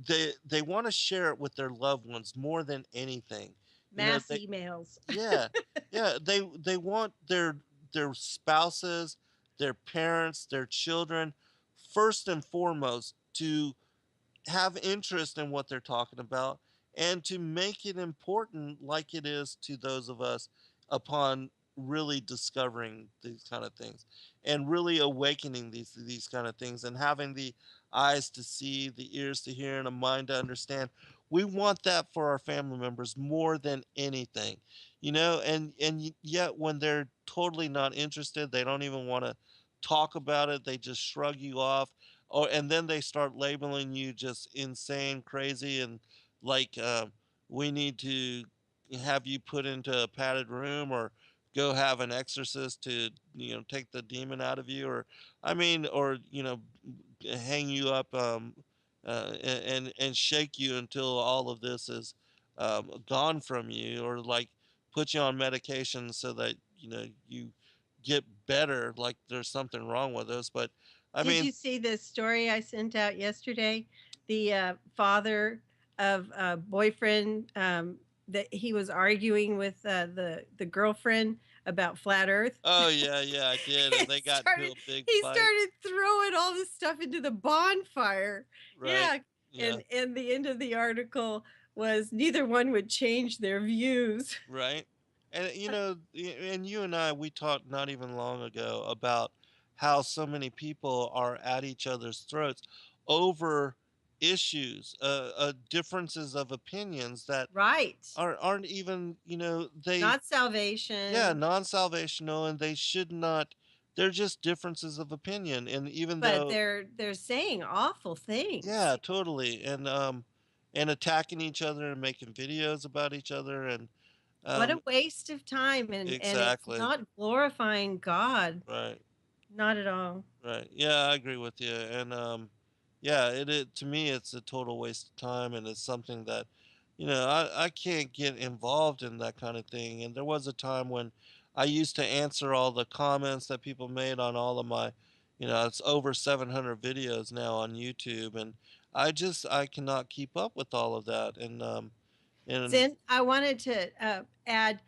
they want to share it with their loved ones more than anything. Mass They emails. yeah, yeah, they want their spouses, their parents, their children, first and foremost, to have interest in what they're talking about and to make it important like it is to those of us upon really discovering these kind of things and really awakening these kind of things and having the eyes to see, the ears to hear, and a mind to understand. We want that for our family members more than anything, yet when they're totally not interested, they don't even want to talk about it, they just shrug you off. Oh, and then they start labeling you just insane, crazy, and like we need to have you put into a padded room or go have an exorcist to take the demon out of you, or I mean, or hang you up and shake you until all of this is gone from you, or like put you on medication so that you get better, like there's something wrong with us. But I Did mean, you see the story I sent out yesterday? The father of a boyfriend, that he was arguing with the girlfriend about flat Earth. oh yeah, yeah, I did, and he they got into started a big he fight, started throwing all this stuff into the bonfire. right? Yeah, Yeah, and the end of the article was neither one would change their views. right. And and you and I, we talked not even long ago about how so many people are at each other's throats over issues, differences of opinions that Right. aren't even, they Not yeah, salvation. non-salvational, and they should not. they're just differences of opinion. And even But though, they're saying awful things. yeah, totally, and attacking each other and making videos about each other, and What a um, waste of time, and it's exactly, not glorifying God, right. not at all. Right. Yeah, I agree with you. And yeah, it to me it's a total waste of time, and it's something that, I can't get involved in that kind of thing. And there was a time when I used to answer all the comments that people made on all of my, it's over 700 videos now on YouTube, and I cannot keep up with all of that. And Then I wanted to add,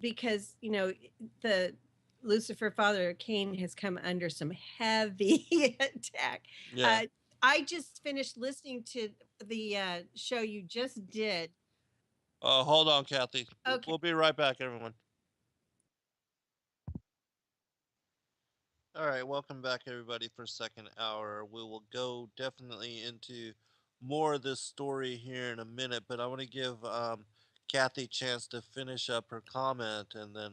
because the Lucifer, father of Cain, has come under some heavy attack. yeah. Uh, I just finished listening to the show you just did. Hold on, Kathy. Okay. We'll be right back, everyone. All right, welcome back, everybody, for second hour. We will go definitely into more of this story here in a minute, but I want to give Kathy a chance to finish up her comment, and then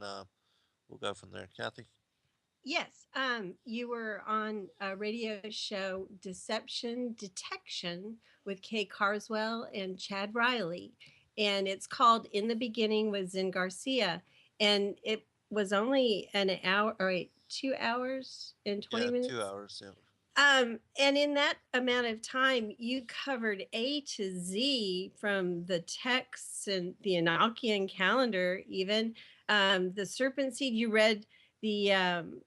we'll go from there. Kathy? Yes, you were on a radio show, Deception Detection, with Kay Carswell and Chad Riley, and it's called "In the Beginning" with Zen Garcia, and it was only an hour, or wait, 2 hours and 20 Yeah, 2 minutes. hours. Yeah. And in that amount of time, you covered A to Z, from the texts and the Enochian calendar, even the serpent seed. You read the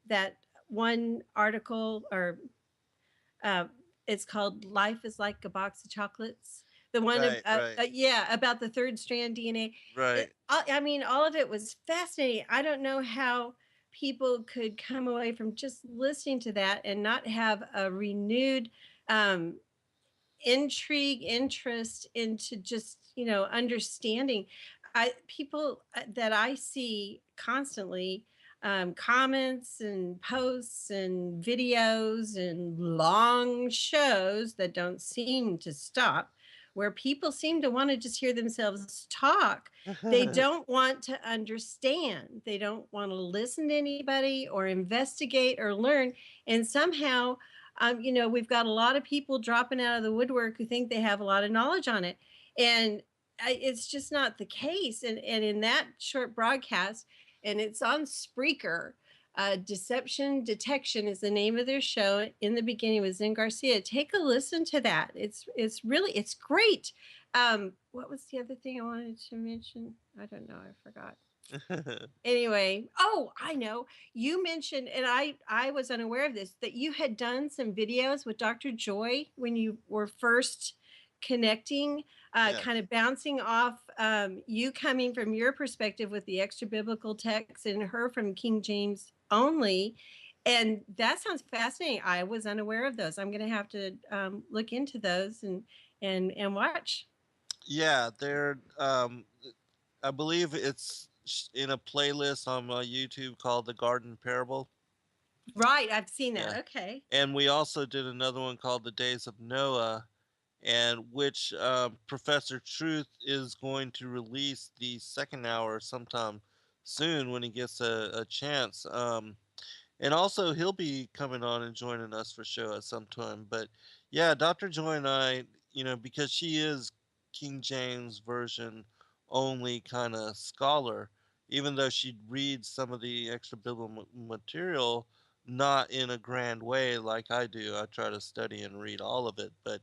that one article, or uh, it's called "Life is Like a Box of Chocolates." The one, Right, right, yeah, about the third strand DNA. right. I mean, all of it was fascinating. I don't know how people could come away from just listening to that and not have a renewed um, intrigue, interest into just understanding. People that I see constantly, comments and posts and videos and long shows that don't seem to stop, where people seem to want to just hear themselves talk. They don't want to understand, they don't want to listen to anybody or investigate or learn. And somehow, we've got a lot of people dropping out of the woodwork who think they have a lot of knowledge on it. And it's just not the case. And in that short broadcast, and it's on Spreaker, Deception Detection is the name of their show. In the Beginning with Zen Garcia. Take a listen to that. It's great. What was the other thing I wanted to mention? I don't know. I forgot. Anyway, oh, I know. You mentioned, and I was unaware of this, that you had done some videos with Dr. Joy when you were first connecting, Yes. kind of bouncing off, you coming from your perspective with the extra biblical text, and her from King James only. And that sounds fascinating. I was unaware of those. I'm going to have to look into those and watch. Yeah, they're I believe it's in a playlist on my YouTube called The Garden Parable. Right, I've seen that. Yeah. Okay. And we also did another one called The Days of Noah, and which Professor Truth is going to release the second hour sometime soon when he gets a chance. And also, he'll be coming on and joining us for show at some time. But yeah, Dr. Joy and I, because she is King James version only kind of scholar, even though she reads some of the extra biblical material, not in a grand way like I do. I try to study and read all of it. But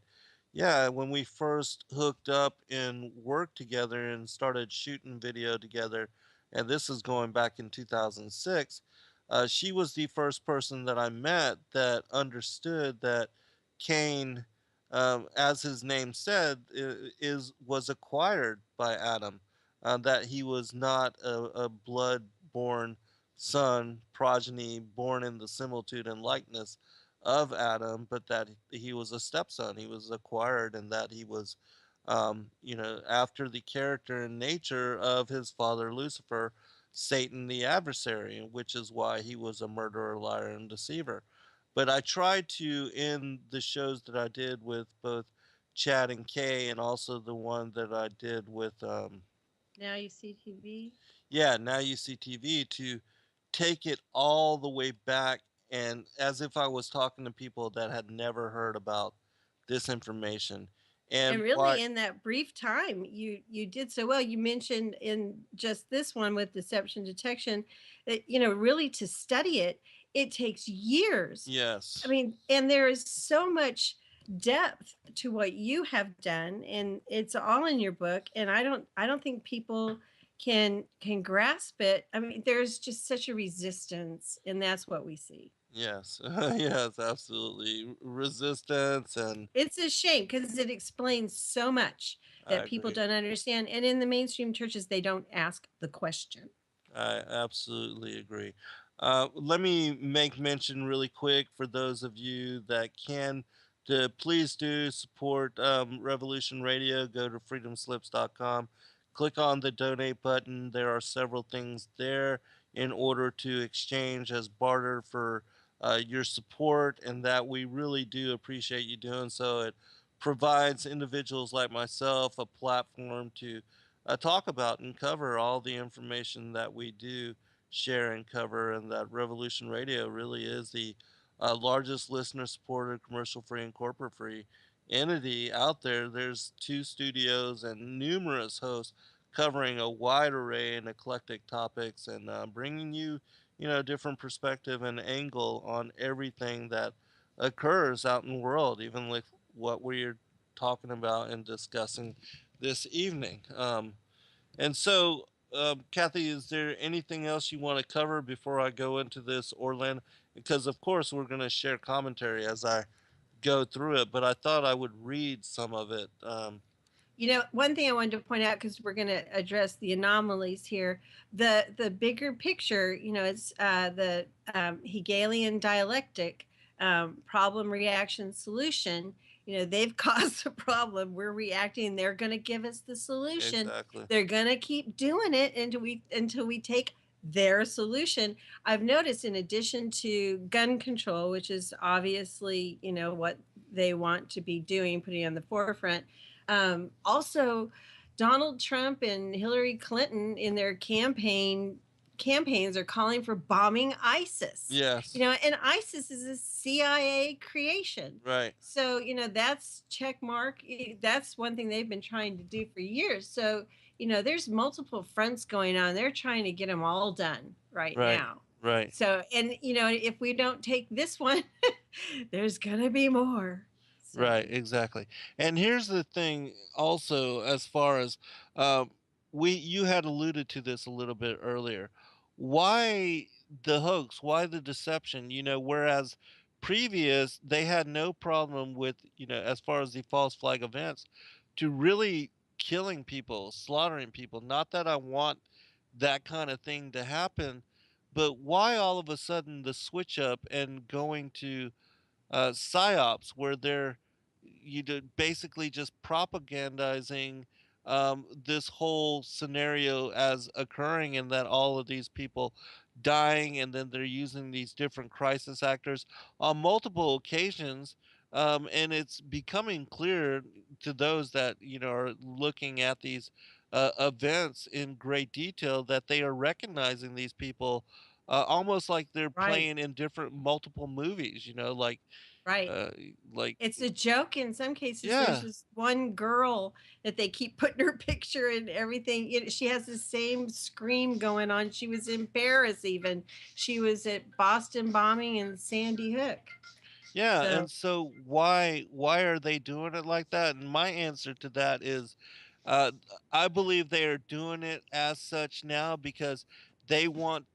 yeah, when we first hooked up and worked together and started shooting video together, and this is going back in 2006, she was the first person that I met that understood that Cain, as his name said, was acquired by Adam, that he was not a blood-born son, progeny born in the similitude and likeness of Adam, but that he was a stepson. He was acquired, and that he was, after the character and nature of his father Lucifer, Satan the adversary, which is why he was a murderer, liar, and deceiver. But I tried to, in the shows that I did with both Chad and Kay, and also the one that I did with, Now you see TV. yeah, Now You See TV, to take it all the way back and as if I was talking to people that had never heard about this information. And And why? really, in that brief time, you did so well. You mentioned in just this one with deception detection that, really to study it, it takes years. I Yes. mean, and there is so much depth to what you have done, and it's all in your book. And I don't think people can grasp it. I mean, there's just such a resistance, and that's what we see. Yes. Yes, absolutely. Resistance, and It's a shame because it explains so much I that people agree. don't understand. And in the mainstream churches, they don't ask the question. I absolutely agree. Let me make mention really quick for those of you that can to please do support Revolution Radio. Go to freedomslips.com, click on the donate button. There are several things there in order to exchange as barter for your support, and that we really do appreciate you doing so. It provides individuals like myself a platform to talk about and cover all the information that we do share and cover, and that Revolution Radio really is the largest listener supported, commercial free, and corporate free entity out there. There's two studios and numerous hosts covering a wide array and eclectic topics, and bringing you, different perspective and angle on everything that occurs out in the world, even like what we're talking about and discussing this evening. And so, Kathy, is there anything else you want to cover before I go into this Orlando? Because, of course, we're going to share commentary as I go through it, but I thought I would read some of it. One thing I wanted to point out because we're going to address the anomalies here. The bigger picture, it's the Hegelian dialectic, problem, reaction, solution. They've caused a problem. We're reacting. They're going to give us the solution. Exactly. They're going to keep doing it until we take their solution. I've noticed, in addition to gun control, which is obviously what they want to be doing, putting on the forefront. Also, Donald Trump and Hillary Clinton in their campaigns are calling for bombing ISIS. Yes. And ISIS is a CIA creation. Right. So, that's check mark. That's one thing they've been trying to do for years. So, there's multiple fronts going on. They're trying to get them all done right now. Right. So, and, if we don't take this one, there's going to be more. So. Right, exactly. And here's the thing also, as far as you had alluded to this a little bit earlier. Why the hoax? Why the deception? Whereas previous they had no problem with, as far as the false flag events, to really killing people, slaughtering people. Not that I want that kind of thing to happen, but why all of a sudden the switch up and going to psyops, where they're basically just propagandizing this whole scenario as occurring, and that all of these people dying, and then they're using these different crisis actors on multiple occasions. And it's becoming clear to those that are looking at these events in great detail that they are recognizing these people almost like they're Right. playing in different multiple movies, Right. uh, like It's a joke in some cases. yeah, There's this one girl that they keep putting her picture and everything. She has the same scream going on. She was in Paris even. She was at Boston bombing and Sandy Hook. yeah. So, And so why are they doing it like that? And my answer to that is, uh, I believe they are doing it as such now because they want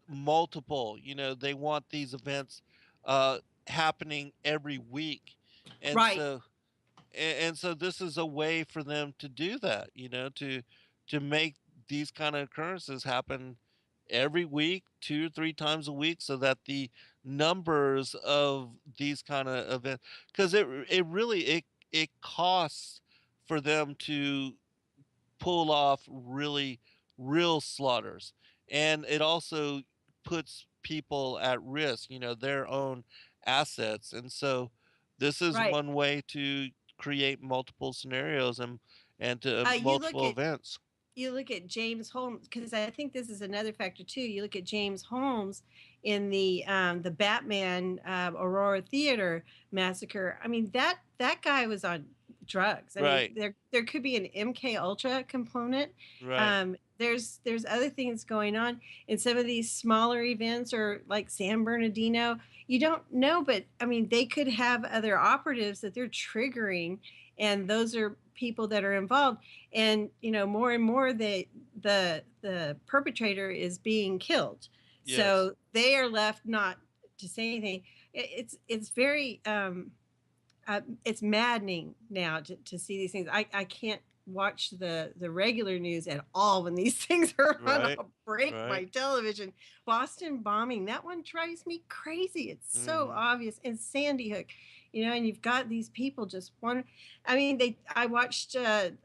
multiple. They want these events uh, happening every week, and right. so and so this is a way for them to do that, to make these kind of occurrences happen every week, 2 or 3 times a week, so that the numbers of these kind of events, because it really it costs for them to pull off really real slaughters, and it also puts people at risk, their own assets. And so this is Right. one way to create multiple scenarios and to You look multiple at events. you look at James Holmes, because I think this is another factor too. You look at James Holmes in the Batman Aurora Theater massacre. I mean, that guy was on drugs. I mean, Right. there could be an MK Ultra component. Right. There's other things going on in some of these smaller events, or like San Bernardino. You don't know, but I mean, they could have other operatives that they're triggering, and those are people that are involved. And more and more, the perpetrator is being killed, Yes. so they are left not to say anything. It's very it's maddening now to see these things. I can't watch the regular news at all when these things are on. Right. I'll break Right. my television. Boston bombing, that one drives me crazy. It's so obvious. And Sandy Hook, and you've got these people just want. I mean, I watched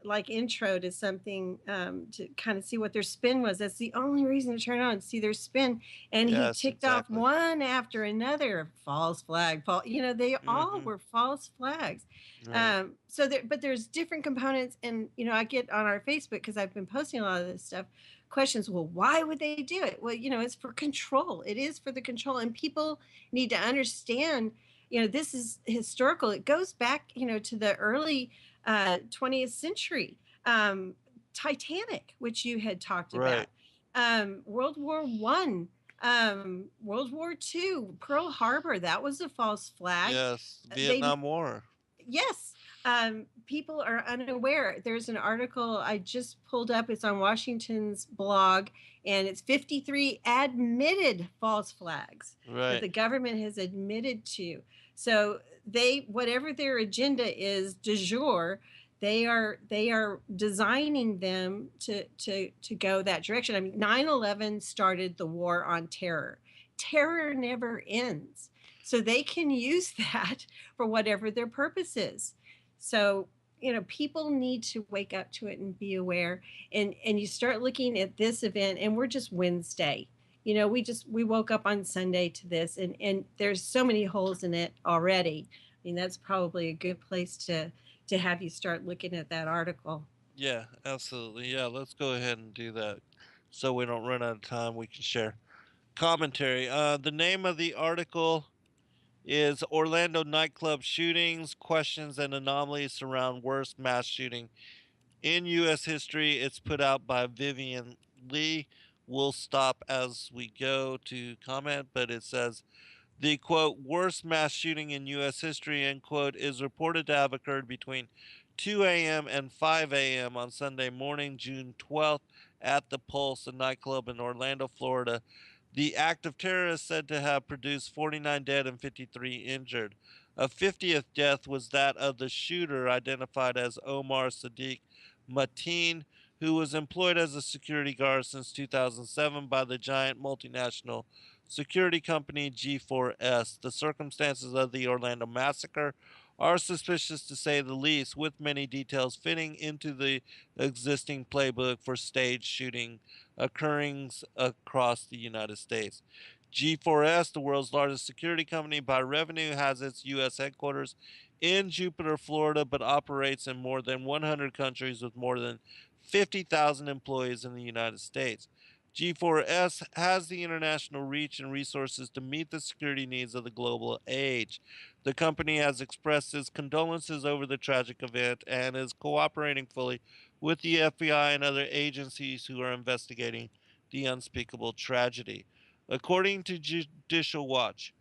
like intro to something to kind of see what their spin was. That's the only reason to turn on, see their spin. And he Yes, ticked off exactly. one after another. False flag, they all were false flags. Right. So but there's different components. And I get on our Facebook, because I've been posting a lot of this stuff, questions. Well, why would they do it? Well, it's for control. It is for the control, and people need to understand, this is historical. It goes back, to the early 20th century. Titanic, which you had talked Right. about, World War One, World War Two, Pearl Harbor. That was a false flag. Yes. They Vietnam War. Yes. People are unaware. There's an article I just pulled up. It's on Washington's blog, and it's 53 admitted false flags that the Right. government has admitted to. So whatever their agenda is du jour, they are designing them to go that direction. I mean, 9/11 started the war on terror. Terror never ends. So they can use that for whatever their purpose is. So, people need to wake up to it and be aware. And you start looking at this event, and we're just Wednesday. We woke up on Sunday to this, and there's so many holes in it already. I mean, that's probably a good place to have you start looking at that article. Yeah, absolutely. Yeah, let's go ahead and do that so we don't run out of time. We can share commentary. The name of the article is Orlando Nightclub Shootings, Questions and Anomalies Surround Worst Mass Shooting in U.S. History. It's put out by Vivian Lee. We'll stop as we go to comment, but it says the quote, worst mass shooting in U.S. history, end quote, is reported to have occurred between 2 a.m. and 5 a.m. on Sunday morning, June 12th, at the Pulse, a nightclub in Orlando, Florida. The act of terror is said to have produced 49 dead and 53 injured. A 50th death was that of the shooter, identified as Omar Sadiq Mateen, who was employed as a security guard since 2007 by the giant multinational security company G4S. The circumstances of the Orlando massacre are suspicious to say the least, with many details fitting into the existing playbook for stage shooting occurrings across the United States. G4S, the world's largest security company by revenue, has its U.S. headquarters in Jupiter, Florida, but operates in more than 100 countries with more than 50,000 employees in the United States. G4S has the international reach and resources to meet the security needs of the global age. The company has expressed its condolences over the tragic event and is cooperating fully with the FBI and other agencies who are investigating the unspeakable tragedy. According to Judicial Watch,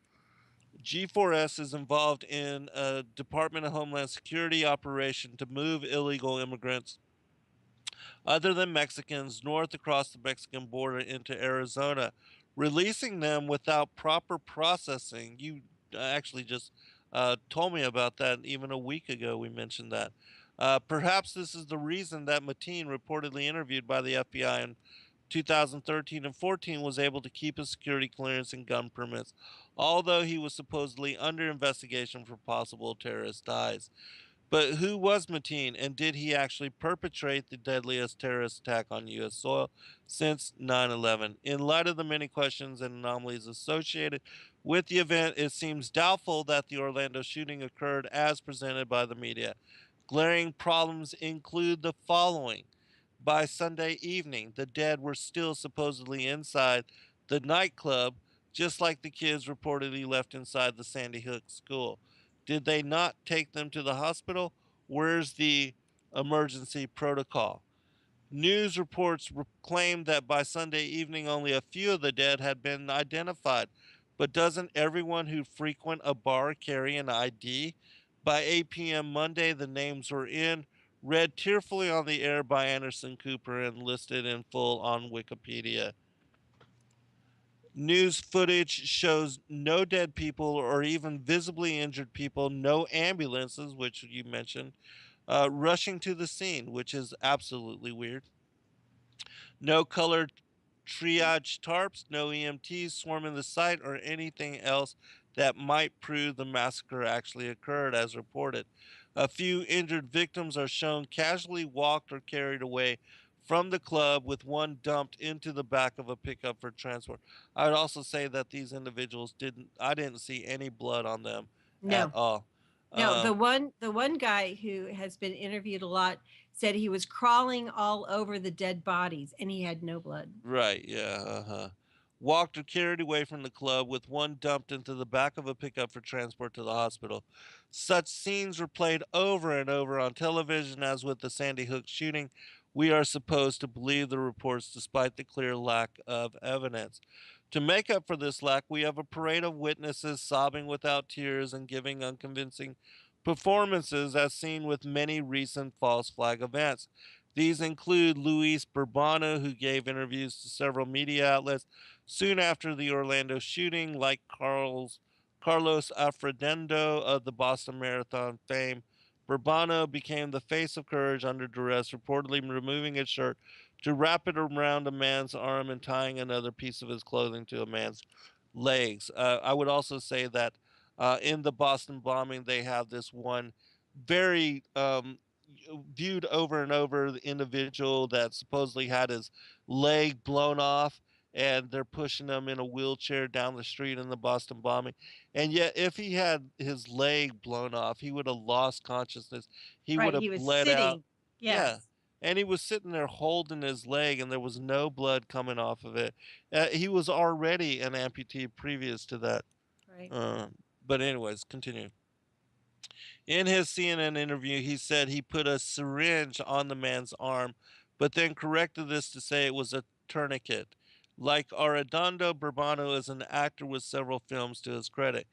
G4S is involved in a Department of Homeland Security operation to move illegal immigrants other than Mexicans north across the Mexican border into Arizona, releasing them without proper processing. You actually just told me about that even a week ago. We mentioned that. Perhaps this is the reason that Mateen, reportedly interviewed by the FBI in 2013 and 14, was able to keep his security clearance and gun permits, although he was supposedly under investigation for possible terrorist ties. But who was Mateen, and did he actually perpetrate the deadliest terrorist attack on U.S. soil since 9/11? In light of the many questions and anomalies associated with the event, it seems doubtful that the Orlando shooting occurred as presented by the media. Glaring problems include the following: By Sunday evening, the dead were still supposedly inside the nightclub, just like the kids reportedly left inside the Sandy Hook school. Did they not take them to the hospital? Where's the emergency protocol? News reports claimed that by Sunday evening only a few of the dead had been identified. But doesn't everyone who frequent a bar carry an ID? By 8 p.m. Monday, the names were in, read tearfully on the air by Anderson Cooper, and listed in full on Wikipedia. News footage shows no dead people or even visibly injured people, no ambulances, which you mentioned, rushing to the scene, which is absolutely weird. No colored triage tarps, no EMTs swarming the site, or anything else that might prove the massacre actually occurred, as reported. A few injured victims are shown casually walked or carried away from the club, with one dumped into the back of a pickup for transport. I would also say that these individuals I didn't see any blood on them at No. all. No, Um, the one guy who has been interviewed a lot said he was crawling all over the dead bodies and he had no blood. Right, yeah, uh-huh. Walked or carried away from the club, with one dumped into the back of a pickup for transport to the hospital. Such scenes were played over and over on television as with the Sandy Hook shooting. We are supposed to believe the reports despite the clear lack of evidence. To make up for this lack, we have a parade of witnesses sobbing without tears and giving unconvincing performances, as seen with many recent false flag events. These include Luis Burbano, who gave interviews to several media outlets soon after the Orlando shooting, like Carlos Alfredendo of the Boston Marathon fame. Burbano became the face of courage under duress, reportedly removing his shirt to wrap it around a man's arm and tying another piece of his clothing to a man's legs. I would also say that in the Boston bombing, they have this one very viewed over and over, the individual that supposedly had his leg blown off, and they're pushing him in a wheelchair down the street in the Boston bombing. And yet, if he had his leg blown off, he would have lost consciousness. He would Right, he have was bled out. sitting. Yeah. Yes. And he was sitting there holding his leg, and there was no blood coming off of it. He was already an amputee previous to that. Right. Uh, but, anyways, continue. In his CNN interview, he said he put a syringe on the man's arm, but then corrected this to say it was a tourniquet. Like Arredondo, Burbano is an actor with several films to his credit.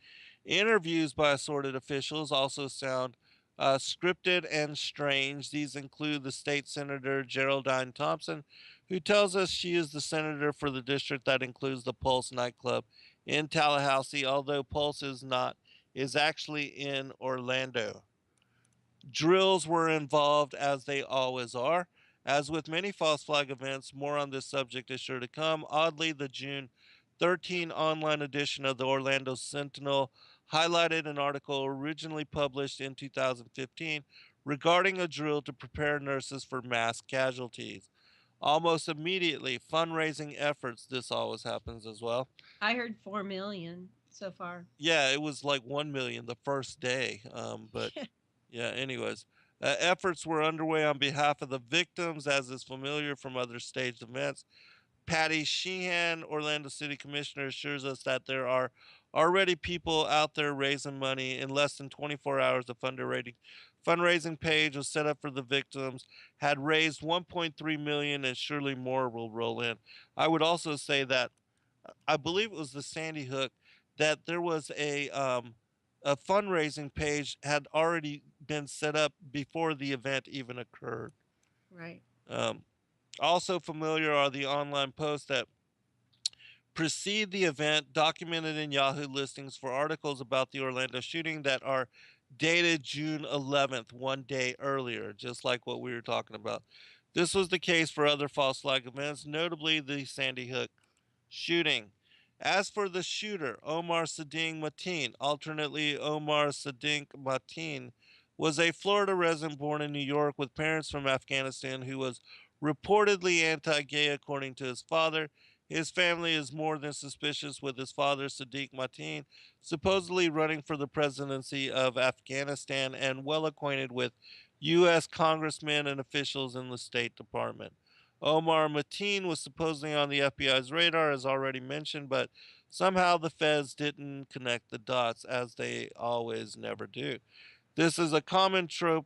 Interviews by assorted officials also sound scripted and strange. These include the state senator Geraldine Thompson, who tells us she is the senator for the district that includes the Pulse nightclub in Tallahassee, although Pulse is not, is actually in Orlando. Drills were involved, as they always are. As with many false flag events, more on this subject is sure to come. Oddly, the June 13 online edition of the Orlando Sentinel highlighted an article originally published in 2015 regarding a drill to prepare nurses for mass casualties. Almost immediately, fundraising efforts, this always happens as well. I heard 4 million so far. Yeah, it was like 1 million the first day, but yeah, anyways. Efforts were underway on behalf of the victims, as is familiar from other staged events. Patty Sheehan, Orlando City Commissioner, assures us that there are already people out there raising money. In less than 24 hours, the fundraising page was set up for the victims, had raised 1.3 million, and surely more will roll in. I would also say that I believe it was the Sandy Hook, that there was a fundraising page had already been set up before the event even occurred. Right. Um, Also familiar are the online posts that precede the event, documented in Yahoo listings for articles about the Orlando shooting that are dated June 11th, one day earlier, just like what we were talking about. This was the case for other false flag events, notably the Sandy Hook shooting. As for the shooter, Omar Sadiq Mateen, alternately Omar Sadiq Mateen, was a Florida resident born in New York with parents from Afghanistan who was reportedly anti gay, according to his father. His family is more than suspicious, with his father, Sadiq Mateen, supposedly running for the presidency of Afghanistan and well acquainted with U.S. congressmen and officials in the State Department. Omar Mateen was supposedly on the FBI's radar, as already mentioned, but somehow the feds didn't connect the dots, as they always never do. This is a common trope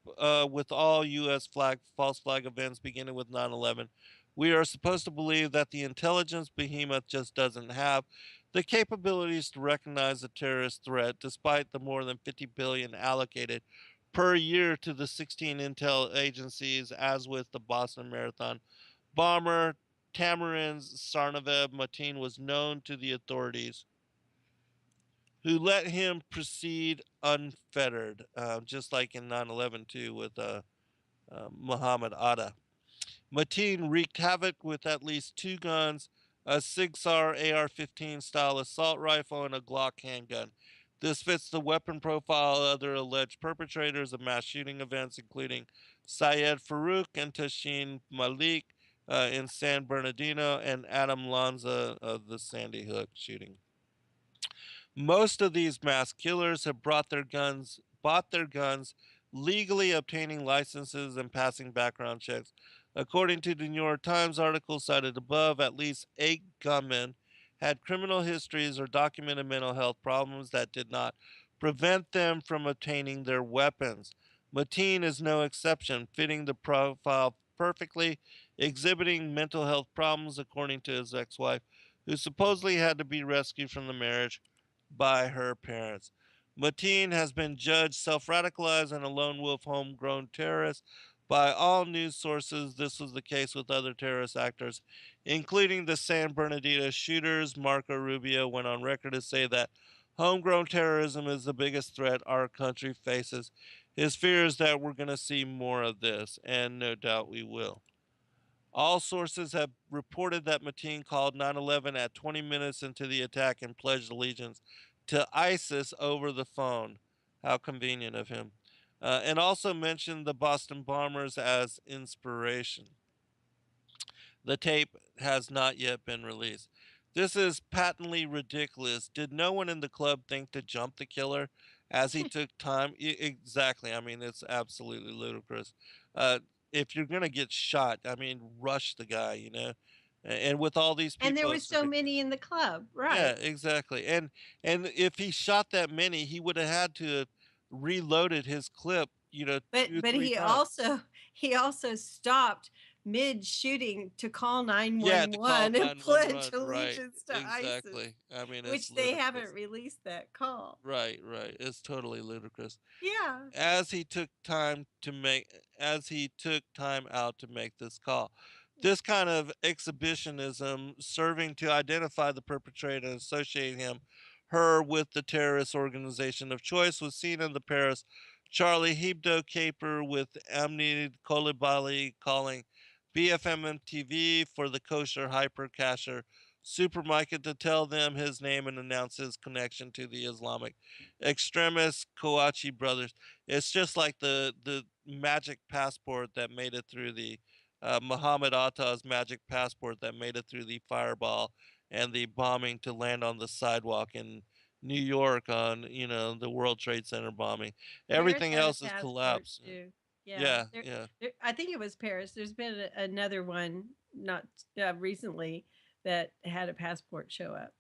with all U.S. false flag events beginning with 9/11. We are supposed to believe that the intelligence behemoth just doesn't have the capabilities to recognize a terrorist threat, despite the more than 50 billion allocated per year to the 16 intel agencies, as with the Boston Marathon bomber. Tamarins Sarnavev Mateen was known to the authorities, who let him proceed unfettered, just like in 9/11 too with Muhammad Atta. Mateen wreaked havoc with at least two guns, a Sigsar AR-15 style assault rifle, and a Glock handgun. This fits the weapon profile of other alleged perpetrators of mass shooting events, including Syed Farouk and Tashin Malik in San Bernardino, and Adam Lanza of the Sandy Hook shooting. Most of these mass killers have bought their guns, legally obtaining licenses and passing background checks. According to the New York Times article cited above, at least 8 gunmen had criminal histories or documented mental health problems that did not prevent them from obtaining their weapons. Mateen is no exception, fitting the profile perfectly, exhibiting mental health problems, according to his ex wife, who supposedly had to be rescued from the marriage by her parents. Mateen has been judged self radicalized and a lone wolf homegrown terrorist. By all news sources, this was the case with other terrorist actors, including the San Bernardino shooters. Marco Rubio went on record to say that homegrown terrorism is the biggest threat our country faces. His fear is that we're going to see more of this, and no doubt we will. All sources have reported that Mateen called 9/11 at 20 minutes into the attack and pledged allegiance to ISIS over the phone. How convenient of him. And also mentioned the Boston bombers as inspiration. The tape has not yet been released. This is patently ridiculous. Did no one in the club think to jump the killer as he took time? Exactly. I mean, it's absolutely ludicrous. Uh, if you're going to get shot, I mean, rush the guy, you know? And with all these And there people, were so many in the club, yeah, right? exactly. And if he shot that many, he would have had to have reloaded his clip, you know, But two, but three he times. also he also stopped mid shooting to call Yeah, to call 911 and pledge 911, right. allegiance to ISIS, Exactly. I mean, it's which they ludicrous. haven't released that call. Right, right. It's totally ludicrous. Yeah. As he took time to make as he took time out to make this call. This kind of exhibitionism serving to identify the perpetrator and associate her with the terrorist organization of choice was seen in the Paris Charlie Hebdo caper, with Amni Coulibaly calling BFM TV for the kosher hyper casher supermarket to tell them his name and announce his connection to the Islamic extremist Kouachi brothers. It's just like the magic passport that made it through the Muhammad Atta's magic passport that made it through the fireball and the bombing to land on the sidewalk in New York on, you know, the World Trade Center bombing. Paris Everything had a else is passport collapsed. too. Yeah. Yeah, yeah. I think it was Paris. There's been another one not recently that had a passport show up.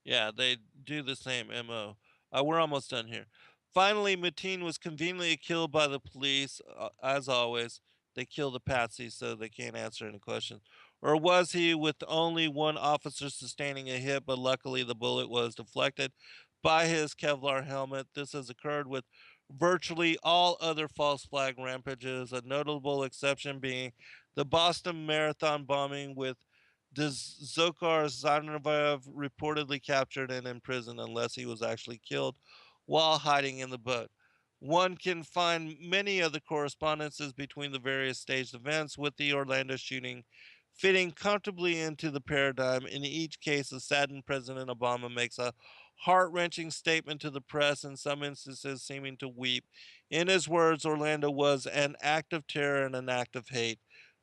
Yeah, they do the same MO. We're almost done here. Finally, Mateen was conveniently killed by the police. As always, they kill the patsy so they can't answer any questions. Or was he, with only one officer sustaining a hit, but luckily the bullet was deflected by his Kevlar helmet? This has occurred with virtually all other false flag rampages, a notable exception being the Boston Marathon bombing, with Dzhokhar Zarnavev reportedly captured and imprisoned unless he was actually killed while hiding in the boat. One can find many other correspondences between the various staged events, with the Orlando shooting fitting comfortably into the paradigm. In each case, the saddened President Obama makes a heart wrenching statement to the press, in some instances seeming to weep. In his words, Orlando was an act of terror and an act of hate.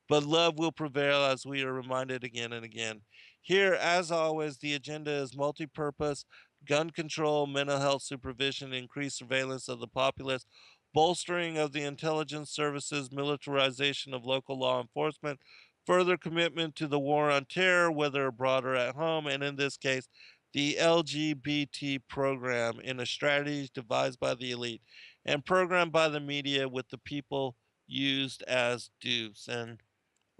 But love will prevail, as we are reminded again and again. Here, as always, the agenda is multi purpose: gun control, mental health supervision, increased surveillance of the populace, bolstering of the intelligence services, militarization of local law enforcement, further commitment to the war on terror, whether abroad or at home, and in this case, the LGBT program in a strategy devised by the elite and programmed by the media with the people used as dupes. And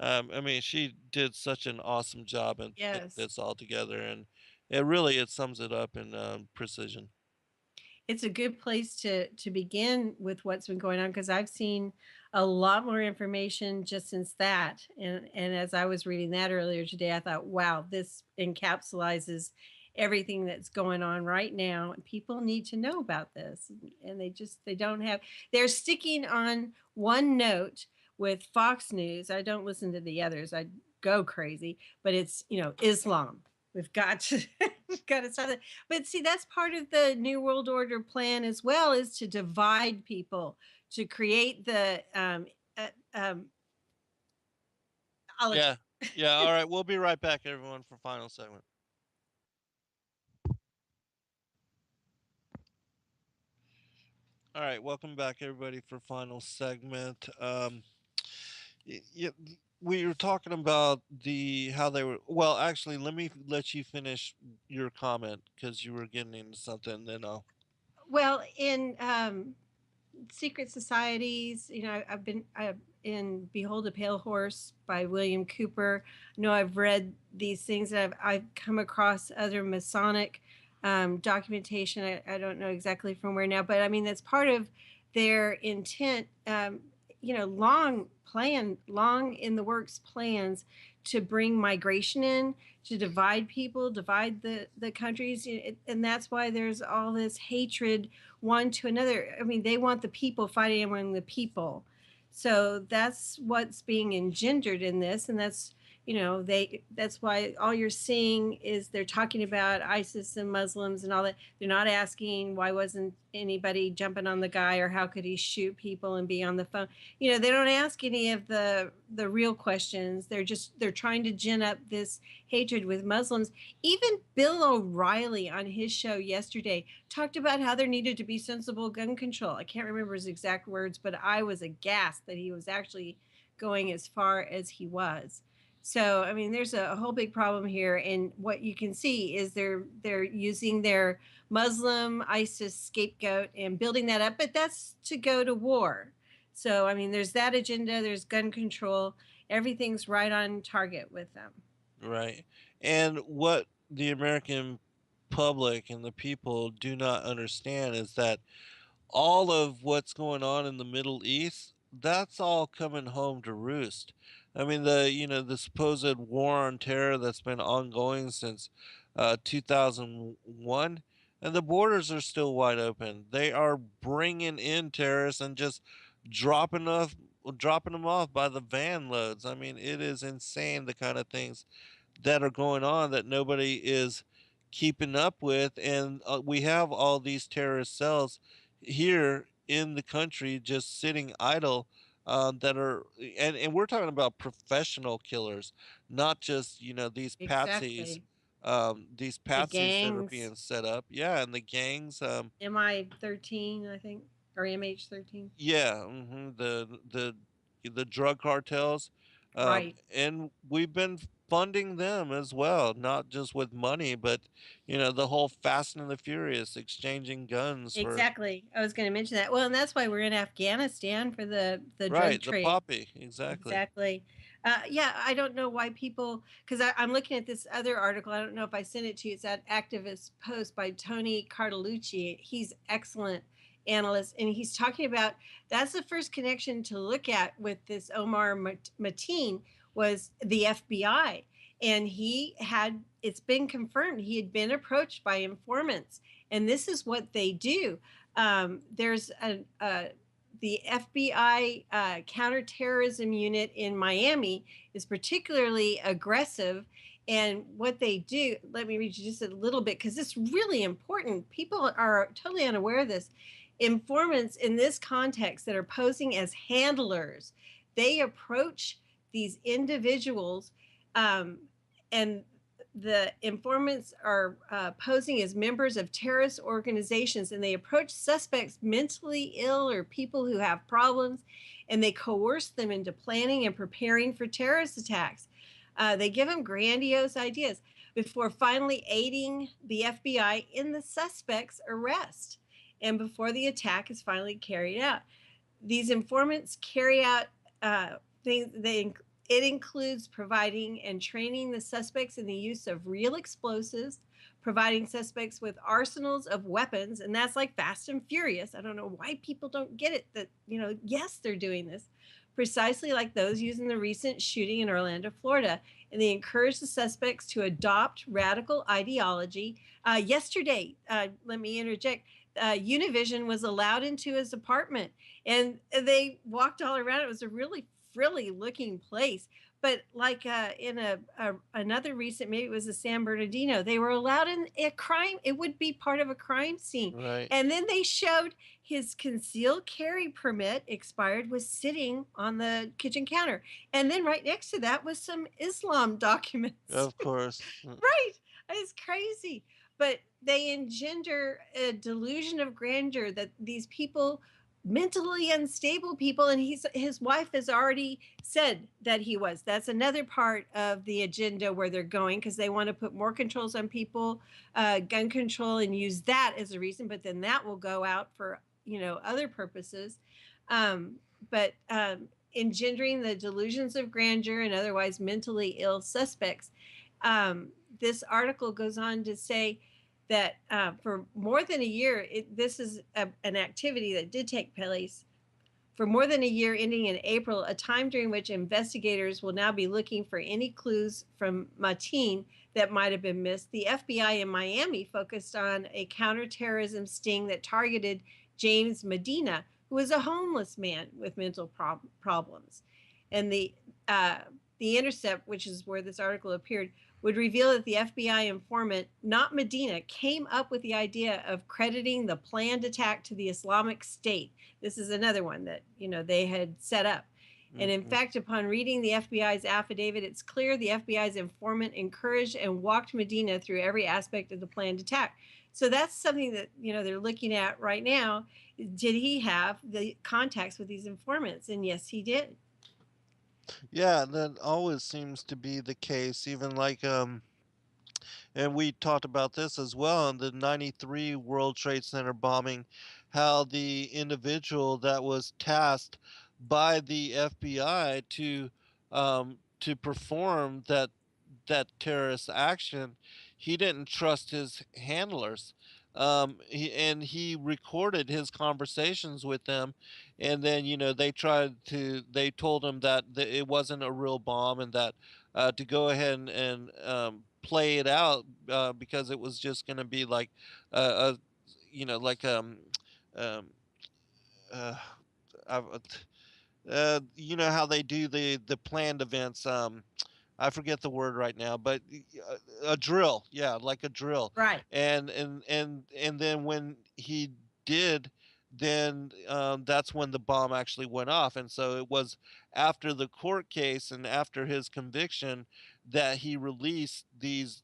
I mean, she did such an awesome job in putting Yes. this all together, and it sums it up in precision. It's a good place to begin with what's been going on, because I've seen a lot more information just since that. And as I was reading that earlier today, I thought, wow, this encapsulates everything that's going on right now. And people need to know about this. And they don't have, they're sticking on one note with Fox News. I don't listen to the others. I go crazy, but it's, Islam. We've got to we've got to stop that. But see, that's part of the New World Order plan as well, is to divide people, to create the Yeah. Yeah. All right. We'll be right back, everyone, for final segment. All right. Welcome back, everybody, for final segment. Yeah, we were talking about how they were. Well, actually, let me let you finish your comment because you were getting into something. Then I'll. Well, in secret societies, I've been in Behold a Pale Horse by William Cooper. I've read these things, and I've come across other Masonic documentation. I don't know exactly from where now, but I mean, that's part of their intent. Long in the works plans to bring migration in, to divide people, divide the countries. And that's why there's all this hatred one to another. I mean, they want the people fighting among the people. So that's what's being engendered in this. And that's why all you're seeing is they're talking about ISIS and Muslims and all that. They're not asking why wasn't anybody jumping on the guy, or how could he shoot people and be on the phone. They don't ask any of the real questions. They're trying to gin up this hatred with Muslims. Even Bill O'Reilly on his show yesterday talked about how there needed to be sensible gun control. I can't remember his exact words, but I was aghast that he was actually going as far as he was. So, I mean, there's a whole big problem here, and what you can see is they're using their Muslim ISIS scapegoat and building that up, but that's to go to war. So, I mean, there's that agenda, there's gun control, everything's right on target with them. Right. And what the American public and the people do not understand is that all of what's going on in the Middle East, that's all coming home to roost. I mean, the supposed war on terror that's been ongoing since 2001, and the borders are still wide open. They are bringing in terrorists and just dropping off, dropping them off by the van loads. I mean, it is insane the kind of things that are going on that nobody is keeping up with, and we have all these terrorist cells here in the country just sitting idle, that are, and we're talking about professional killers, not just Exactly. these The patsies that are gangs, being set up. Yeah, and the gangs. MI13, I think, or MH13. Yeah, the drug cartels, Right. and we've been funding them as well, not just with money, but the whole Fast and the Furious, exchanging guns for Exactly. I was going to mention that. Well, and that's why we're in Afghanistan for the drug right the trade. poppy, exactly. Exactly. Yeah, I don't know why people, because I'm looking at this other article. I don't know if I sent it to you. It's that activist post by Tony Cartalucci. He's excellent analyst, and he's talking about that's the first connection to look at with this Omar Mateen was the FBI, and it's been confirmed he had been approached by informants, and this is what they do. There's the FBI counterterrorism unit in Miami is particularly aggressive. And what they do, let me read you just a little bit, because it's really important. People are totally unaware of this. Informants in this context that are posing as handlers, they approach these individuals, and the informants are posing as members of terrorist organizations, and they approach suspects mentally ill or people who have problems, and they coerce them into planning and preparing for terrorist attacks. They give them grandiose ideas before finally aiding the FBI in the suspect's arrest and before the attack is finally carried out. These informants carry out things. It includes providing and training the suspects in the use of real explosives, providing suspects with arsenals of weapons, and that's like Fast and Furious. I don't know why people don't get it that, yes, they're doing this, precisely like those used in the recent shooting in Orlando, Florida. And they encourage the suspects to adopt radical ideology. Yesterday, let me interject, Univision was allowed into his apartment, and they walked all around. It was a really frilly looking place. But like in another recent, maybe it was a San Bernardino, they were allowed in a crime. It would be part of a crime scene. Right. And then they showed his concealed carry permit expired, was sitting on the kitchen counter. And then right next to that was some Islam documents. Of course. Right. It's crazy. But they engender a delusion of grandeur that these people, mentally unstable people, and his wife has already said that he was. That's another part of the agenda where they're going, because they want to put more controls on people, gun control, and use that as a reason. But then that will go out for other purposes. But engendering the delusions of grandeur and otherwise mentally ill suspects. This article goes on to say that for more than a year, this is an activity that did take place for more than a year, ending in April, a time during which investigators will now be looking for any clues from Mateen that might have been missed. The FBI in Miami focused on a counterterrorism sting that targeted James Medina, who was a homeless man with mental problems. And the Intercept, which is where this article appeared, would reveal that the FBI informant, not Medina, came up with the idea of crediting the planned attack to the Islamic State. This is another one that, they had set up. And in fact, upon reading the FBI's affidavit, it's clear the FBI's informant encouraged and walked Medina through every aspect of the planned attack. So that's something that, they're looking at right now. Did he have the contacts with these informants? And yes, he did. Yeah, that always seems to be the case. Even like and we talked about this as well in the 93 World Trade Center bombing, how the individual that was tasked by the FBI to perform that terrorist action, he didn't trust his handlers. He recorded his conversations with them, and then they told him that it wasn't a real bomb, and that to go ahead and play it out, because it was just going to be like a like um uh, I've, how they do the planned events. I forget the word right now, but a drill, yeah, like a drill. Right. And then when he did, then that's when the bomb actually went off. And so it was after the court case and after his conviction that he released these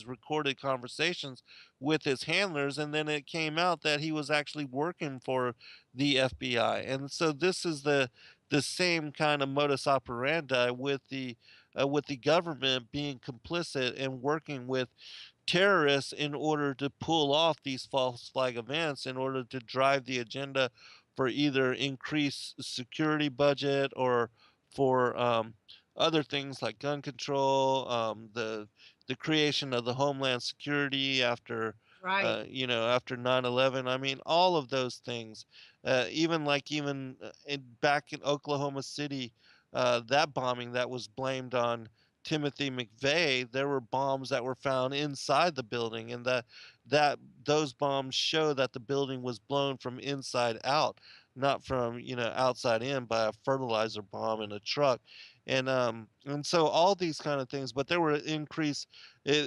recorded conversations with his handlers, and then it came out that he was actually working for the FBI. And so this is the same kind of modus operandi with the government being complicit and working with terrorists in order to pull off these false flag events, in order to drive the agenda for either increased security budget or for other things like gun control, the creation of the Homeland Security after Right. after 9/11. I mean, all of those things. Back in Oklahoma City, that bombing that was blamed on Timothy McVeigh, there were bombs that were found inside the building, and that those bombs show that the building was blown from inside out, not from outside in by a fertilizer bomb in a truck. And so all these kind of things, but there were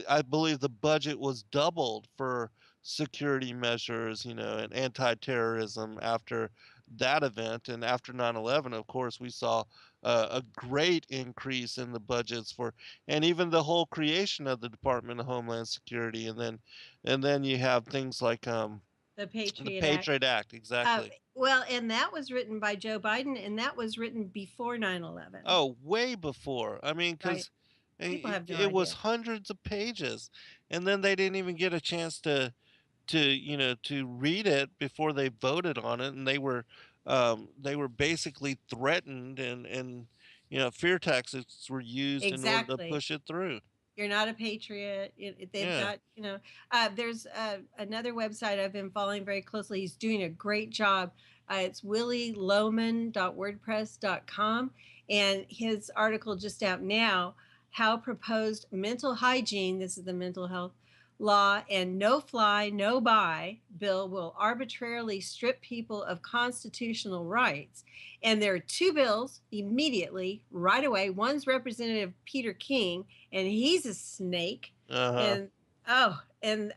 I believe the budget was doubled for security measures, and anti-terrorism after that event. And after 9/11, of course, we saw a great increase in the budgets for, and even the whole creation of the Department of Homeland Security, and then you have things like The the Patriot Act. Patriot Act, Uh, exactly. well, and that was written by Joe Biden, and that was written before 9/11, Oh, way before. I mean, right? because People have no it was idea. hundreds of pages, and then they didn't even get a chance to read it before they voted on it, and they were basically threatened, and fear tactics were used in order to Exactly. push it through. You're not a patriot. They've Yeah. got, there's another website I've been following very closely. He's doing a great job. It's willielohman.wordpress.com. And his article just out now, how proposed mental hygiene, this is the mental health law, and no fly, no buy bill will arbitrarily strip people of constitutional rights. And there are two bills immediately, right away. One's Representative Peter King, and he's a snake. Uh-huh. And and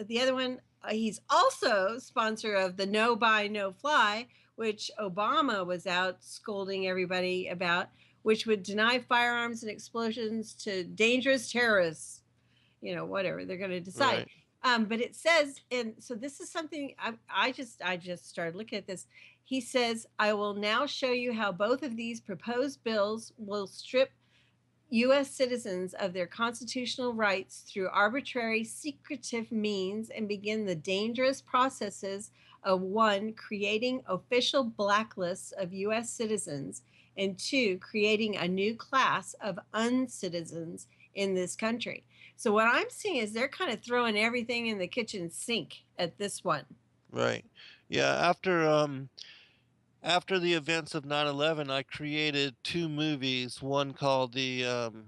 the other one, he's also sponsor of the No Buy, No Fly, which Obama was out scolding everybody about, which would deny firearms and explosions to dangerous terrorists. Whatever they're going to decide. Right. But it says, and so this is something I just started looking at this. He says, I will now show you how both of these proposed bills will strip U.S. citizens of their constitutional rights through arbitrary, secretive means and begin the dangerous processes of one, creating official blacklists of U.S. citizens, and two, creating a new class of uncitizens in this country. So, what I'm seeing is they're kind of throwing everything in the kitchen sink at this one. Right. Yeah, after the events of 9/11, I created two movies, one called the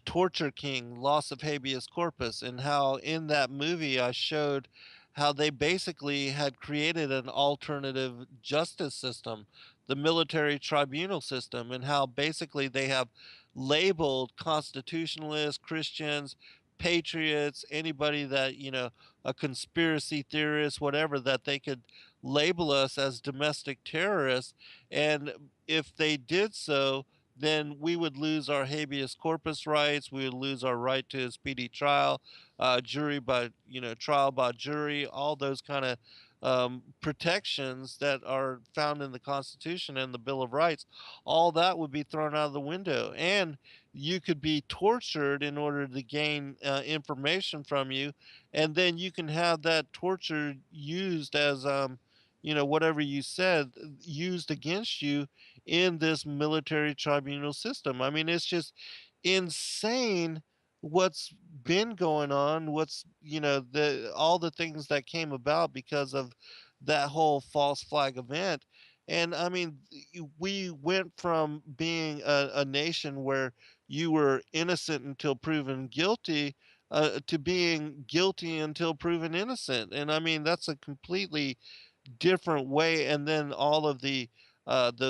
Torture King, Loss of Habeas Corpus, and how in that movie I showed how they basically had created an alternative justice system, the military tribunal system, and how basically they have labeled constitutionalists, Christians, patriots, anybody that, a conspiracy theorist, whatever, that they could label us as domestic terrorists. And if they did so, then we would lose our habeas corpus rights. We would lose our right to a speedy trial, trial by jury, all those kind of protections that are found in the Constitution and the Bill of Rights. All that would be thrown out of the window, and you could be tortured in order to gain information from you, and then you can have that torture used as whatever you said, used against you in this military tribunal system. I mean, it's just insane what's been going on, what's, the all the things that came about because of that whole false flag event. And I mean, we went from being a nation where you were innocent until proven guilty, to being guilty until proven innocent. And I mean, that's a completely different way. And then all of the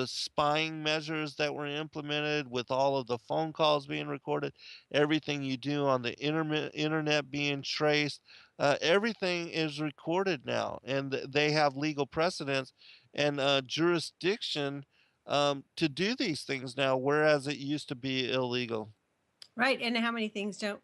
spying measures that were implemented, with all of the phone calls being recorded, everything you do on the internet being traced, everything is recorded now, and they have legal precedence and jurisdiction to do these things now, whereas it used to be illegal. Right. And how many things don't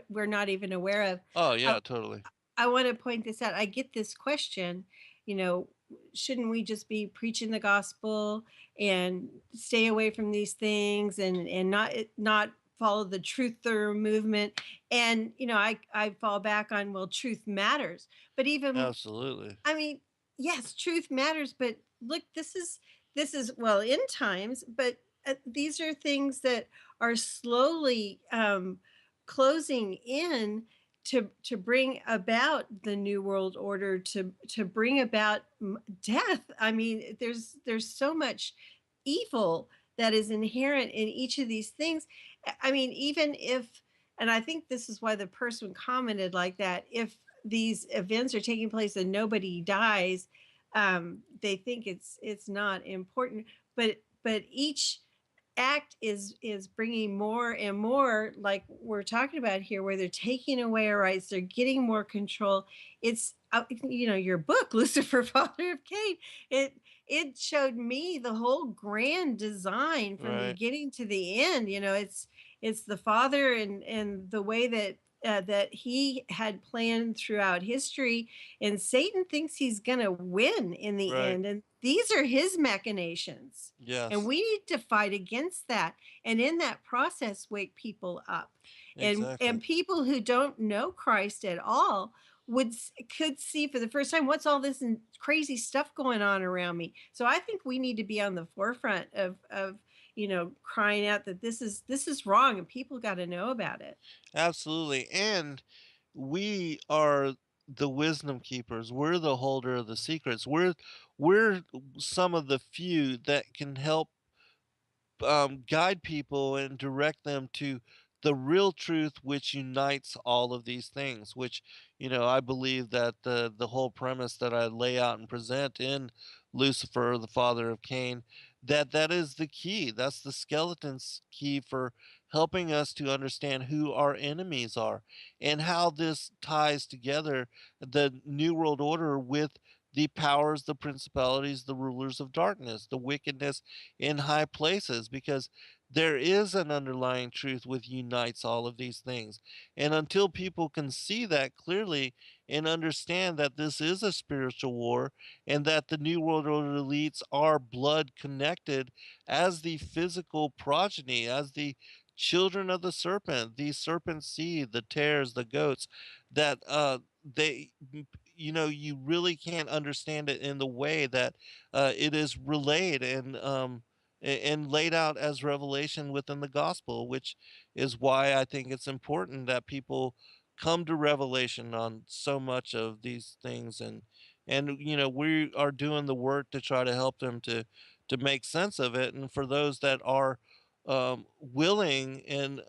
we're not even aware of. Oh I, yeah, totally. I want to point this out. I get this question, you know, shouldn't we just be preaching the gospel and stay away from these things and not follow the truther movement? And I fall back on, well, truth matters. But even, Absolutely. I mean, yes, truth matters, but look, this is well, in times, but these are things that are slowly closing in to bring about the new world order, to bring about death. I mean, there's so much evil that is inherent in each of these things. I mean, even if, and I think this is why the person commented like that, if these events are taking place and nobody dies, they think it's not important. But each act is bringing more and more, like we're talking about here, where they're taking away our rights, they're getting more control. It's your book, Lucifer, Father of Cain, it showed me the whole grand design from the Right. beginning to the end. It's the father, and the way that that he had planned throughout history, and Satan thinks he's going to win in the Right. end, and these are his machinations, and Yes. we need to fight against that, and in that process wake people up. And Exactly. people who don't know Christ at all could see for the first time, what's all this crazy stuff going on around me. So I think we need to be on the forefront of crying out that this is wrong, and people got to know about it. Absolutely. And we are the wisdom keepers. We're the holder of the secrets. We're some of the few that can help guide people and direct them to the real truth, which unites all of these things. Which, I believe that the whole premise that I lay out and present in Lucifer, the father of Cain, that is the key. That's the skeleton's key for helping us to understand who our enemies are and how this ties together the New World Order with the powers, the principalities, the rulers of darkness, the wickedness in high places, because there is an underlying truth which unites all of these things. And until people can see that clearly and understand that this is a spiritual war and that the New World Order elites are blood connected as the physical progeny, as the children of the serpent, the serpent seed, the tares, the goats, that they you really can't understand it in the way that it is relayed and laid out as revelation within the gospel, which is why I think it's important that people come to revelation on so much of these things, and we are doing the work to try to help them to make sense of it, and for those that are willing and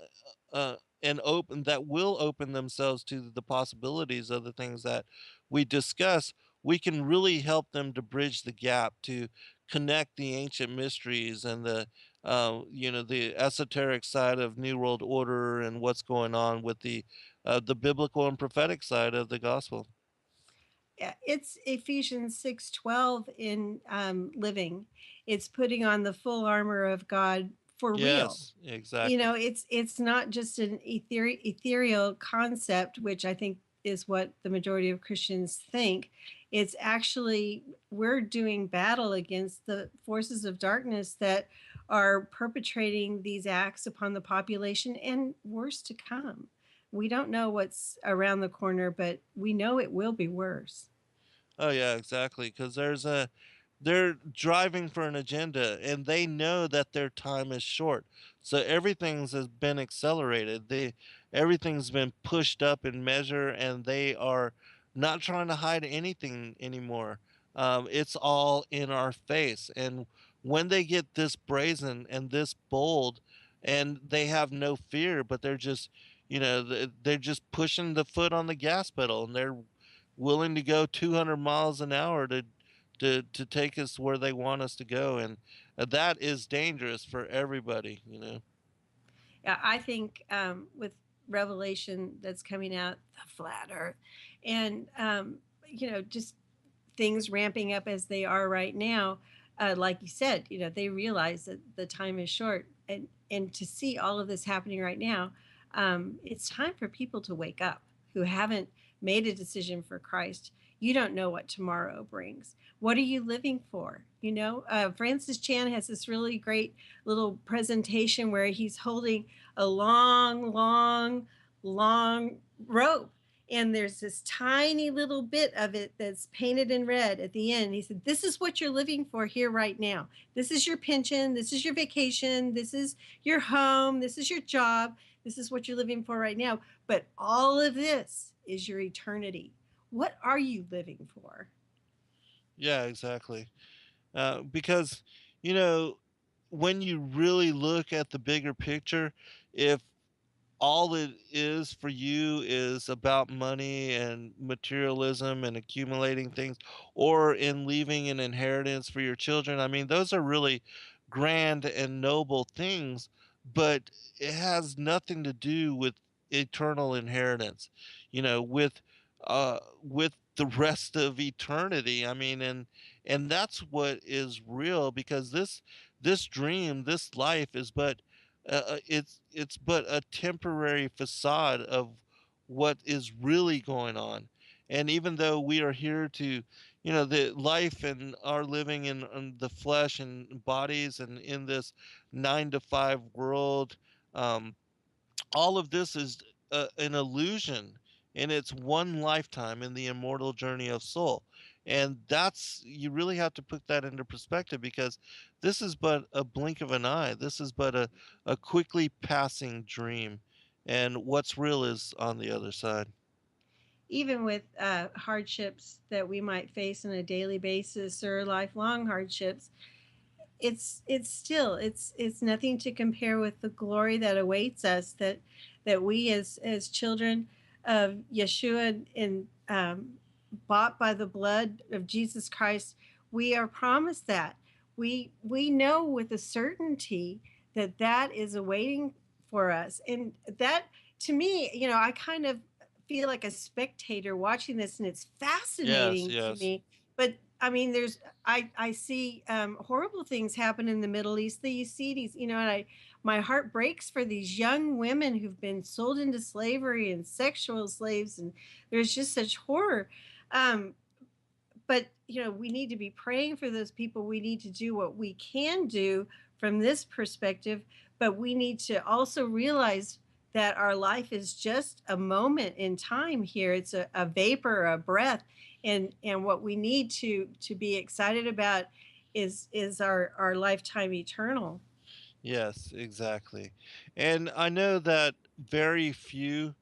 open, that will open themselves to the possibilities of the things that we discuss, we can really help them to bridge the gap, to connect the ancient mysteries and the esoteric side of New World Order and what's going on with the biblical and prophetic side of the gospel. Yeah, it's Ephesians 6:12 in living. It's putting on the full armor of God for real. Yes, exactly. It's not just an ethereal concept, which I think is what the majority of Christians think. It's actually, we're doing battle against the forces of darkness that are perpetrating these acts upon the population, and worse to come. We don't know what's around the corner, but we know it will be worse. Oh yeah, exactly. Because they're driving for an agenda, and they know that their time is short. So everything's has been accelerated. Everything's been pushed up in measure, and they are not trying to hide anything anymore. It's all in our face, and when they get this brazen and this bold, and they have no fear, but they're just they're just pushing the foot on the gas pedal, and they're willing to go 200 miles an hour to take us where they want us to go, and that is dangerous for everybody. Yeah, I think with Revelation that's coming out, the flat Earth, and just things ramping up as they are right now. Like you said, they realize that the time is short, and to see all of this happening right now, it's time for people to wake up who haven't made a decision for Christ. You don't know what tomorrow brings. What are you living for? Francis Chan has this really great little presentation where he's holding a long, long, long rope, and there's this tiny little bit of it that's painted in red at the end. He said, this is what you're living for here right now. This is your pension. This is your vacation. This is your home. This is your job. This is what you're living for right now. But all of this is your eternity. What are you living for? Yeah, exactly. Because you know when you really look at the bigger picture, if all it is for you is about money and materialism and accumulating things, or in leaving an inheritance for your children, I mean, those are really grand and noble things, but it has nothing to do with eternal inheritance, with the rest of eternity. I mean, and that's what is real, because this dream, this life is but it's but a temporary facade of what is really going on. And even though we are here to, the life and our living in the flesh and bodies and in this 9 to 5 world, um, all of this is an illusion, and it's one lifetime in the immortal journey of soul. And that's, you really have to put that into perspective, because this is but a blink of an eye. This is but a quickly passing dream, and what's real is on the other side. Even with hardships that we might face on a daily basis or lifelong hardships, it's nothing to compare with the glory that awaits us, that we as children of Yeshua and bought by the blood of Jesus Christ, we are promised that. We know with a certainty that that is awaiting for us. And that, to me, I kind of feel like a spectator watching this, and it's Yes, fascinating to yes. me. But I mean, I see horrible things happen in the Middle East. That you see these, and my heart breaks for these young women who've been sold into slavery and sexual slaves, and there's just such horror. Um, but we need to be praying for those people. We need to do what we can do from this perspective, but we need to also realize that our life is just a moment in time here. It's a vapor, a breath, and what we need to be excited about is our lifetime eternal. Yes, exactly. And I know that very few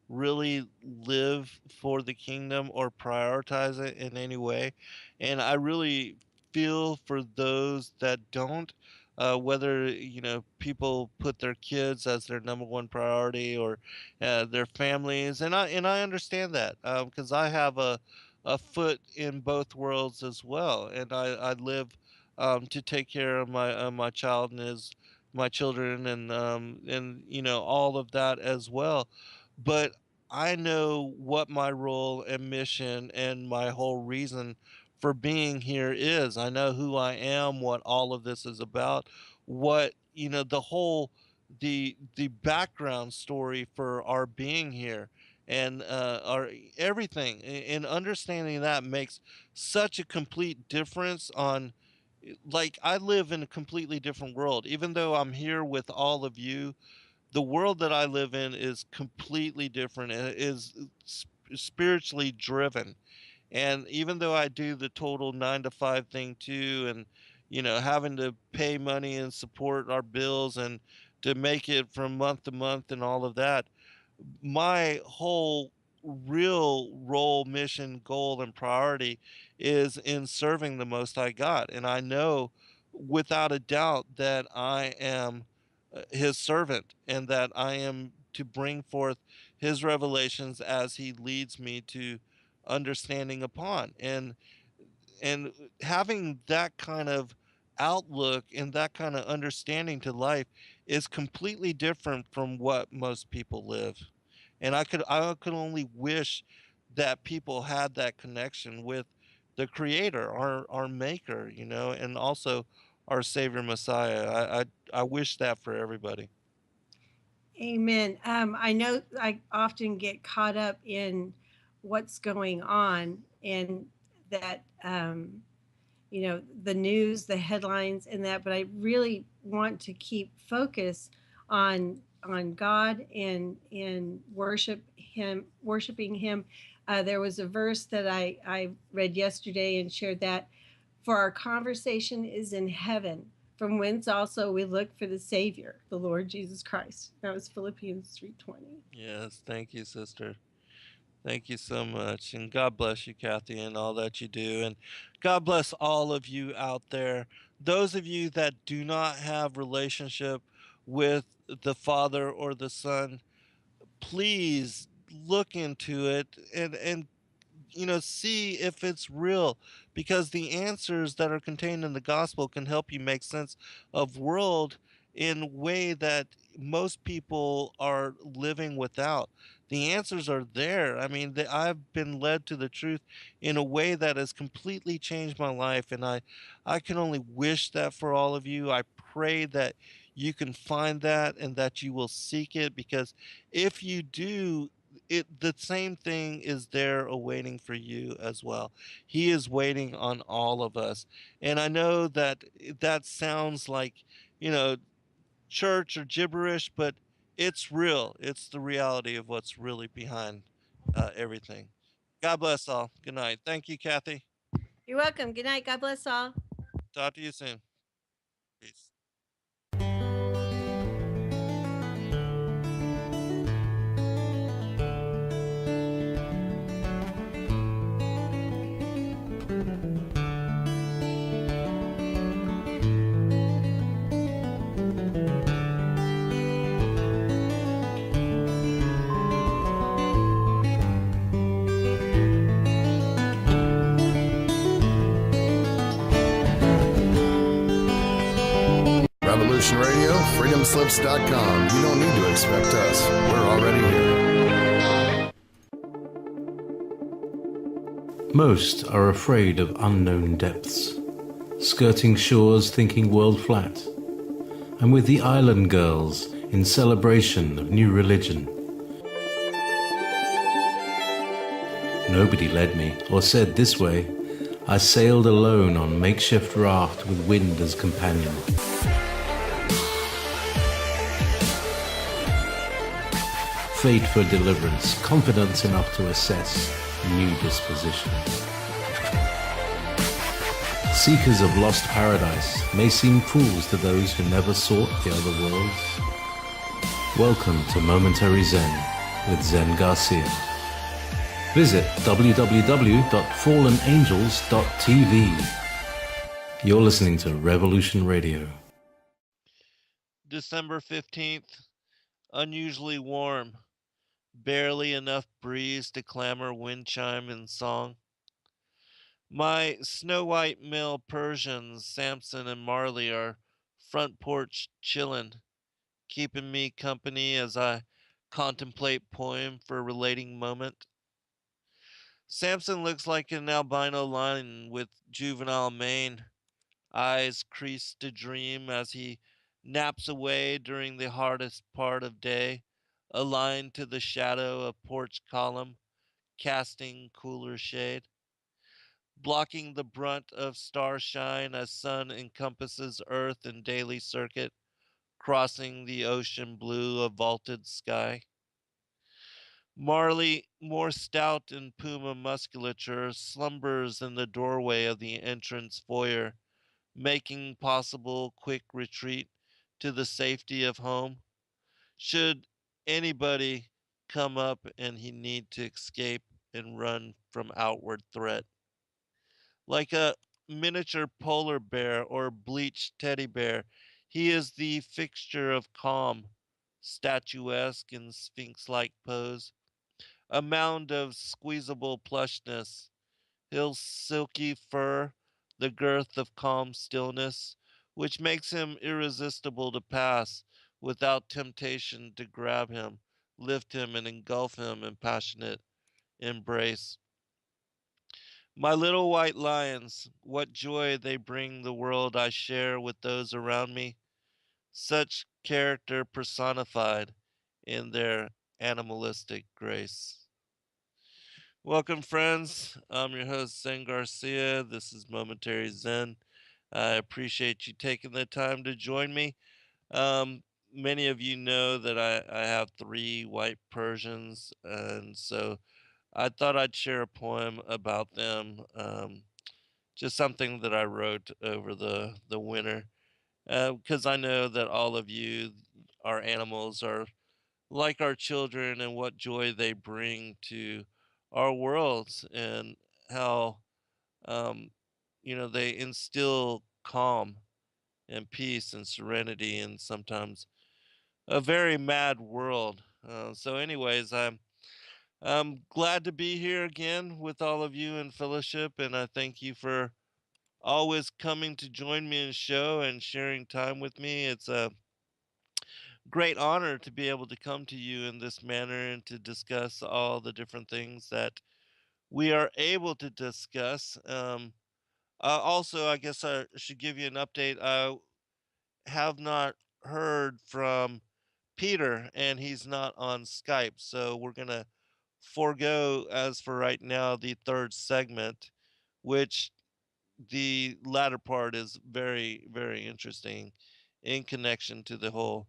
really live for the kingdom or prioritize it in any way. And I really feel for those that don't, whether, people put their kids as their number one priority, or their families. And I understand that, because I have a foot in both worlds as well. And I live to take care of my child and my children, and all of that as well. But I know what my role and mission and my whole reason for being here is. I know who I am, what all of this is about, what, the background story for our being here, and our everything. And understanding that makes such a complete difference on, like, I live in a completely different world. Even though I'm here with all of you, the world that I live in is completely different, and it is spiritually driven. And even though I do the total 9 to 5 thing too, and having to pay money and support our bills and to make it from month to month and all of that, my whole real role, mission, goal, and priority is in serving the Most High God. And I know without a doubt that I am His servant, and that I am to bring forth His revelations as He leads me to understanding upon. And having that kind of outlook and that kind of understanding to life is completely different from what most people live. And I could only wish that people had that connection with the creator, our maker, and also our savior Messiah. I wish that for everybody. Amen. I know I often get caught up in what's going on, and that the news, the headlines, and that. But I really want to keep focus on God and worshiping Him. There was a verse that I read yesterday and shared that, for our conversation is in heaven, from whence also we look for the Savior, the Lord Jesus Christ. That was Philippians 3:20. Yes, thank you, sister. Thank you so much. And God bless you, Kathy, and all that you do. And God bless all of you out there. Those of you that do not have relationship with the Father or the Son, please look into it, and see if it's real, because the answers that are contained in the gospel can help you make sense of world in a way that most people are living without. The answers are there. I mean, I've been led to the truth in a way that has completely changed my life, and I can only wish that for all of you. I pray that you can find that and that you will seek it, because if you do, the same thing is there awaiting for you as well. He is waiting on all of us. And I know that that sounds like, you know, church or gibberish, but it's real. It's the reality of what's really behind everything. God bless all. Good night. Thank you, Kathy. You're welcome. Good night. God bless all. Talk to you soon. Peace. Revolution Radio, freedomslips.com. You don't need to expect us. We're already here. Most are afraid of unknown depths, skirting shores thinking world flat, and with the island girls in celebration of new religion. Nobody led me or said this way. I sailed alone on makeshift raft with wind as companion. Fate for deliverance, confidence enough to assess new disposition. Seekers of lost paradise may seem fools to those who never sought the other worlds. Welcome to Momentary Zen with Zen Garcia. Visit www.fallenangels.tv. You're listening to Revolution Radio. December 15th, unusually warm. Barely enough breeze to clamor wind chime in song. My snow white male Persians, Samson and Marley, are front porch chillin', keeping me company as I contemplate poem for relating moment. Samson looks like an albino lion with juvenile mane, eyes creased to dream as he naps away during the hardest part of day, aligned to the shadow of porch column, casting cooler shade, blocking the brunt of starshine as sun encompasses earth in daily circuit, crossing the ocean blue of vaulted sky. Marley, more stout in puma musculature, slumbers in the doorway of the entrance foyer, making possible quick retreat to the safety of home. Should anybody come up and he need to escape and run from outward threat. Like a miniature polar bear or bleached teddy bear, he is the fixture of calm, statuesque in sphinx like pose, a mound of squeezable plushness, his silky fur, the girth of calm stillness, which makes him irresistible to pass without temptation to grab him, lift him, and engulf him in passionate embrace. My little white lions, what joy they bring the world I share with those around me, such character personified in their animalistic grace. Welcome, friends. I'm your host, Zen Garcia. This is Momentary Zen. I appreciate you taking the time to join me. Many of you know that I have three white Persians, and so I thought I'd share a poem about them. Just something that I wrote over the winter, because I know that all of you, our animals, are like our children, and what joy they bring to our worlds, and how um, they instill calm and peace and serenity in sometimes a very mad world. So, anyways, I'm glad to be here again with all of you in fellowship, and I thank you for always coming to join me in the show and sharing time with me. It's a great honor to be able to come to you in this manner and to discuss all the different things that we are able to discuss. Also, I guess I should give you an update. I have not heard from Peter, and he's not on Skype, so we're going to forego, as for right now, the third segment, which the latter part is very, very interesting in connection to the whole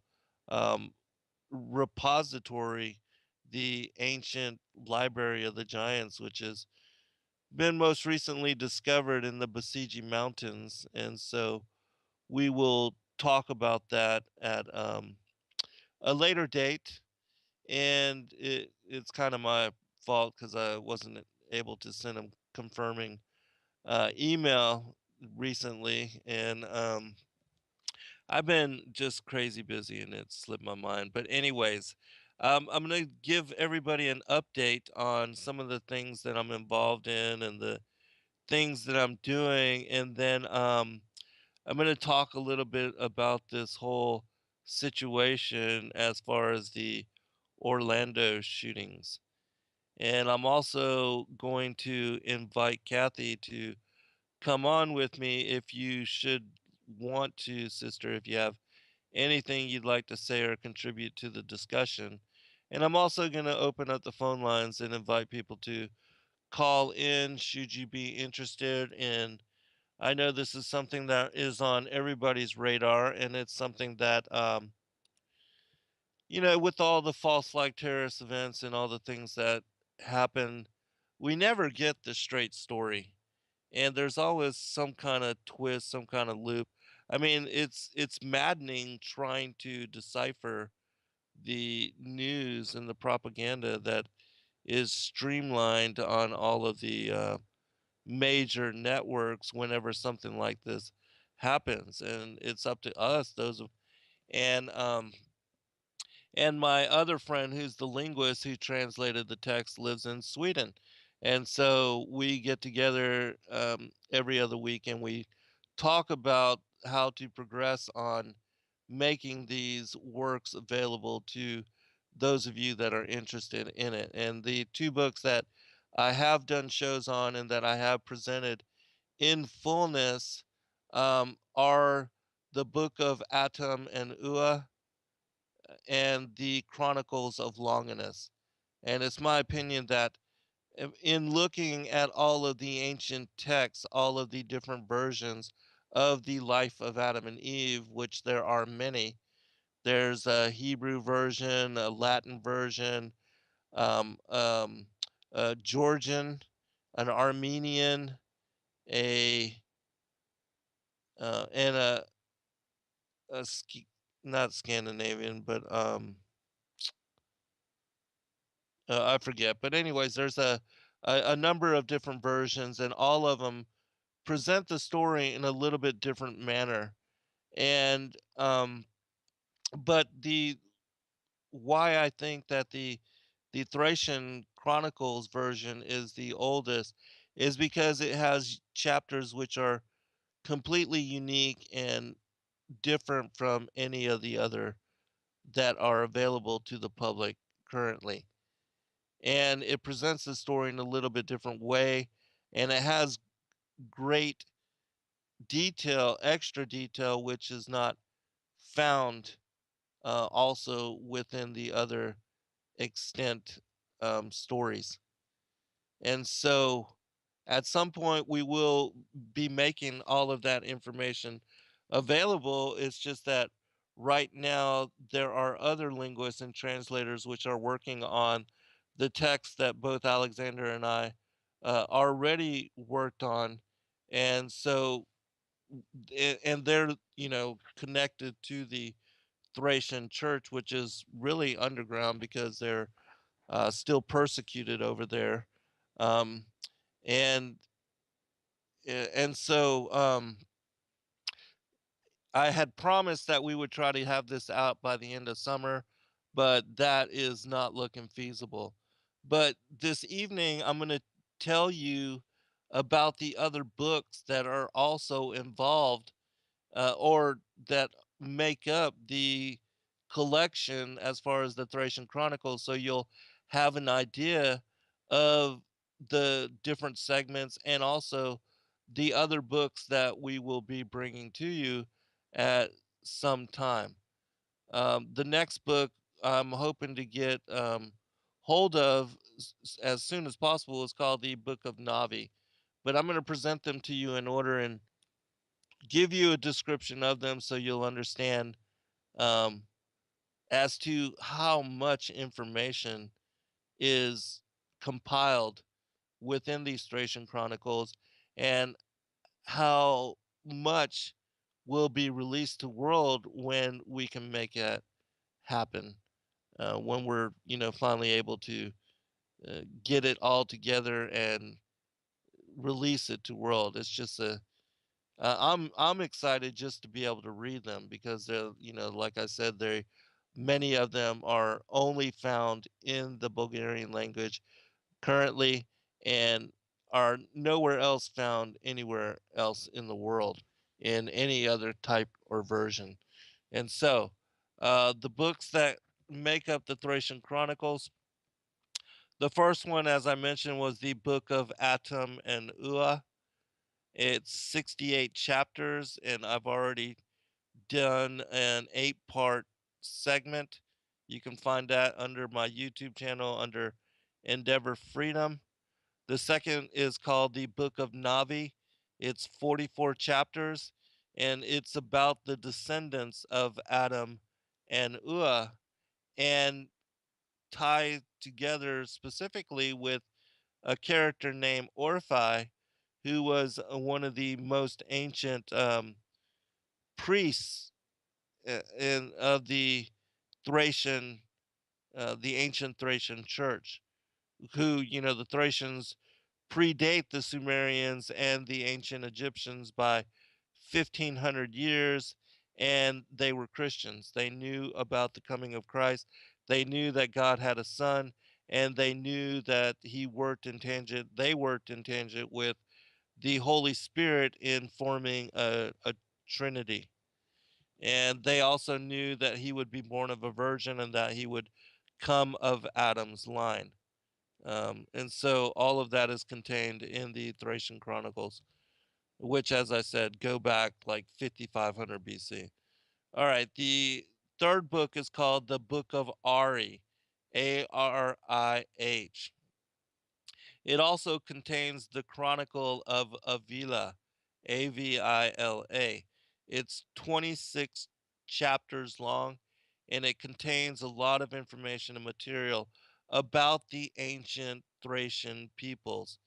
um, repository, the ancient library of the giants, which has been most recently discovered in the Basiji Mountains. And so we will talk about that at a later date. And it's kind of my fault because I wasn't able to send him confirming email recently, and I've been just crazy busy, and it slipped my mind. But anyways, I'm gonna give everybody an update on some of the things that I'm involved in and the things that I'm doing, and then I'm gonna talk a little bit about this whole situation as far as the Orlando shootings. And I'm also going to invite Kathy to come on with me if you should want to, sister, if you have anything you'd like to say or contribute to the discussion. And I'm also going to open up the phone lines and invite people to call in should you be interested in. I know this is something that is on everybody's radar, and it's something that, with all the false flag terrorist events and all the things that happen, we never get the straight story. And there's always some kind of twist, some kind of loop. I mean, it's maddening trying to decipher the news and the propaganda that is streamlined on all of the major networks whenever something like this happens. And it's up to us, those of, and my other friend, who's the linguist who translated the text, lives in Sweden. And so we get together every other week and we talk about how to progress on making these works available to those of you that are interested in it. And the two books that I have done shows on and that I have presented in fullness are the Book of Atum and Ua and the Chronicles of Longinus. And it's my opinion that in looking at all of the ancient texts, all of the different versions of the life of Adam and Eve, which there are many, there's a Hebrew version, a Latin version, um, um, a Georgian, an Armenian, a and a not Scandinavian, but I forget. But anyways, there's a number of different versions, and all of them present the story in a little bit different manner. And but the why I think that the Thracian Chronicles version is the oldest is because it has chapters which are completely unique and different from any of the other that are available to the public currently. And it presents the story in a little bit different way, and it has great detail, extra detail, which is not found also within the other extent stories. And so at some point, we will be making all of that information available. It's just that right now, there are other linguists and translators which are working on the text that both Alexander and I already worked on. And so, and they're, connected to the Thracian Church, which is really underground because they're still persecuted over there. Um, and and so I had promised that we would try to have this out by the end of summer, but that is not looking feasible. But this evening, I'm going to tell you about the other books that are also involved, or that make up the collection as far as the Thracian Chronicles, so you'll have an idea of the different segments and also the other books that we will be bringing to you at some time. The next book I'm hoping to get hold of as soon as possible is called the Book of Navi. But I'm going to present them to you in order and give you a description of them so you'll understand um, as to how much information is compiled within these Thracian Chronicles and how much will be released to world when we can make it happen, when we're finally able to get it all together and release it to world. It's just a I'm excited just to be able to read them because they're, like I said, they many of them are only found in the Bulgarian language currently and are nowhere else found anywhere else in the world in any other type or version. And so, the books that make up the Thracian Chronicles, the first one, as I mentioned, was the Book of Atum and Ua. It's 68 chapters, and I've already done an 8-part segment. You can find that under my YouTube channel under Endeavor Freedom. The second is called the Book of Navi. It's 44 chapters, and it's about the descendants of Adam and Ua, and tied together specifically with a character named Orphi, who was one of the most ancient priests of the Thracian, the ancient Thracian Church, who, the Thracians predate the Sumerians and the ancient Egyptians by 1500 years, and they were Christians. They knew about the coming of Christ. They knew that God had a son, and they knew that they worked in tangent with the Holy Spirit in forming a trinity. And they also knew that he would be born of a virgin and that he would come of Adam's line. And so all of that is contained in the Thracian Chronicles, which, as I said, go back like 5500 BC. All right, the third book is called the Book of Ari, Arih. It also contains the Chronicle of Avila, Avila. It's 26 chapters long, and it contains a lot of information and material about the ancient Thracian peoples,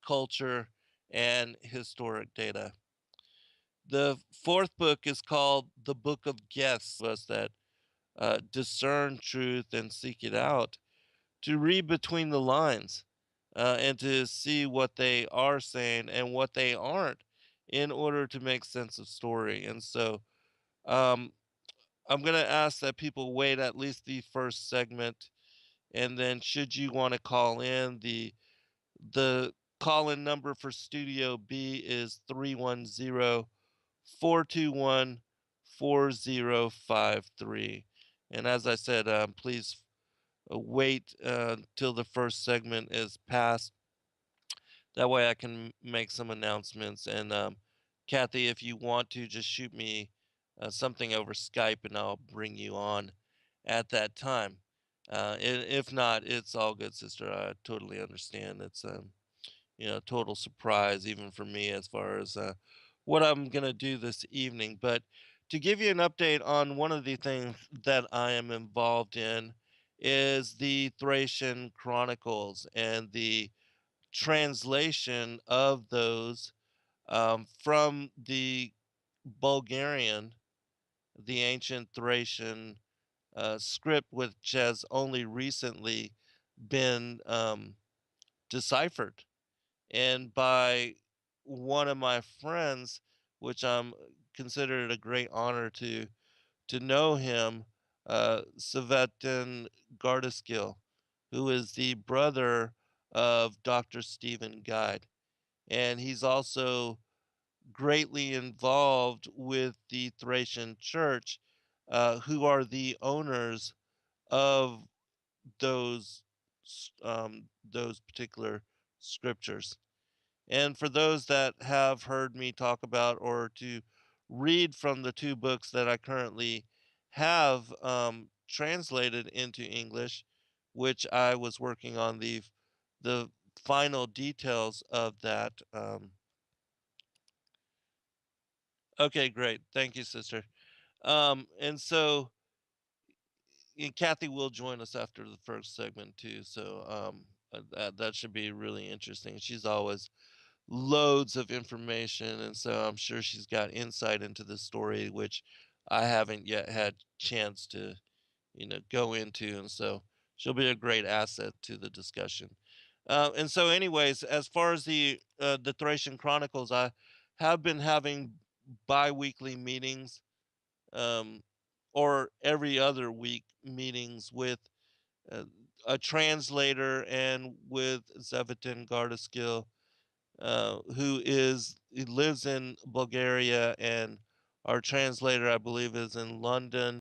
culture, and historic data. The fourth book is called the Book of Guests. Us that discern truth and seek it out, to read between the lines, and to see what they are saying and what they aren't in order to make sense of story. And so, um, I'm going to ask that people wait at least the first segment, and then should you want to call in, the call in number for Studio B is 310-421-4053. And as I said, please wait till the first segment is passed. That way I can make some announcements. And Kathy, if you want to, just shoot me something over Skype and I'll bring you on at that time. If not, it's all good, sister. I totally understand. It's total surprise even for me as far as what I'm gonna do this evening. But to give you an update on one of the things that I am involved in is the Thracian Chronicles and the translation of those from the Bulgarian, the ancient Thracian script, which has only recently been deciphered, and by one of my friends, which I'm considered a great honor to know him, Savetin Gardaskill. who is the brother of Dr. Stephen Guide. And he's also greatly involved with the Thracian Church, who are the owners of those those particular scriptures. And for those that have heard me talk about or to read from the two books that I currently have translated into English, which I was working on the final details of that. Okay, great. Thank you, sister. And so and Kathy will join us after the first segment too. So that should be really interesting. She's always loads of information, and so I'm sure she's got insight into the story, which I haven't yet had chance to, go into, and so she'll be a great asset to the discussion. And so, anyways, as far as the Thracian Chronicles, I have been having bi-weekly meetings, um, or every other week meetings with uh, a translator and with Zevatin Gardaskill, he lives in Bulgaria, and our translator, I believe, is in London.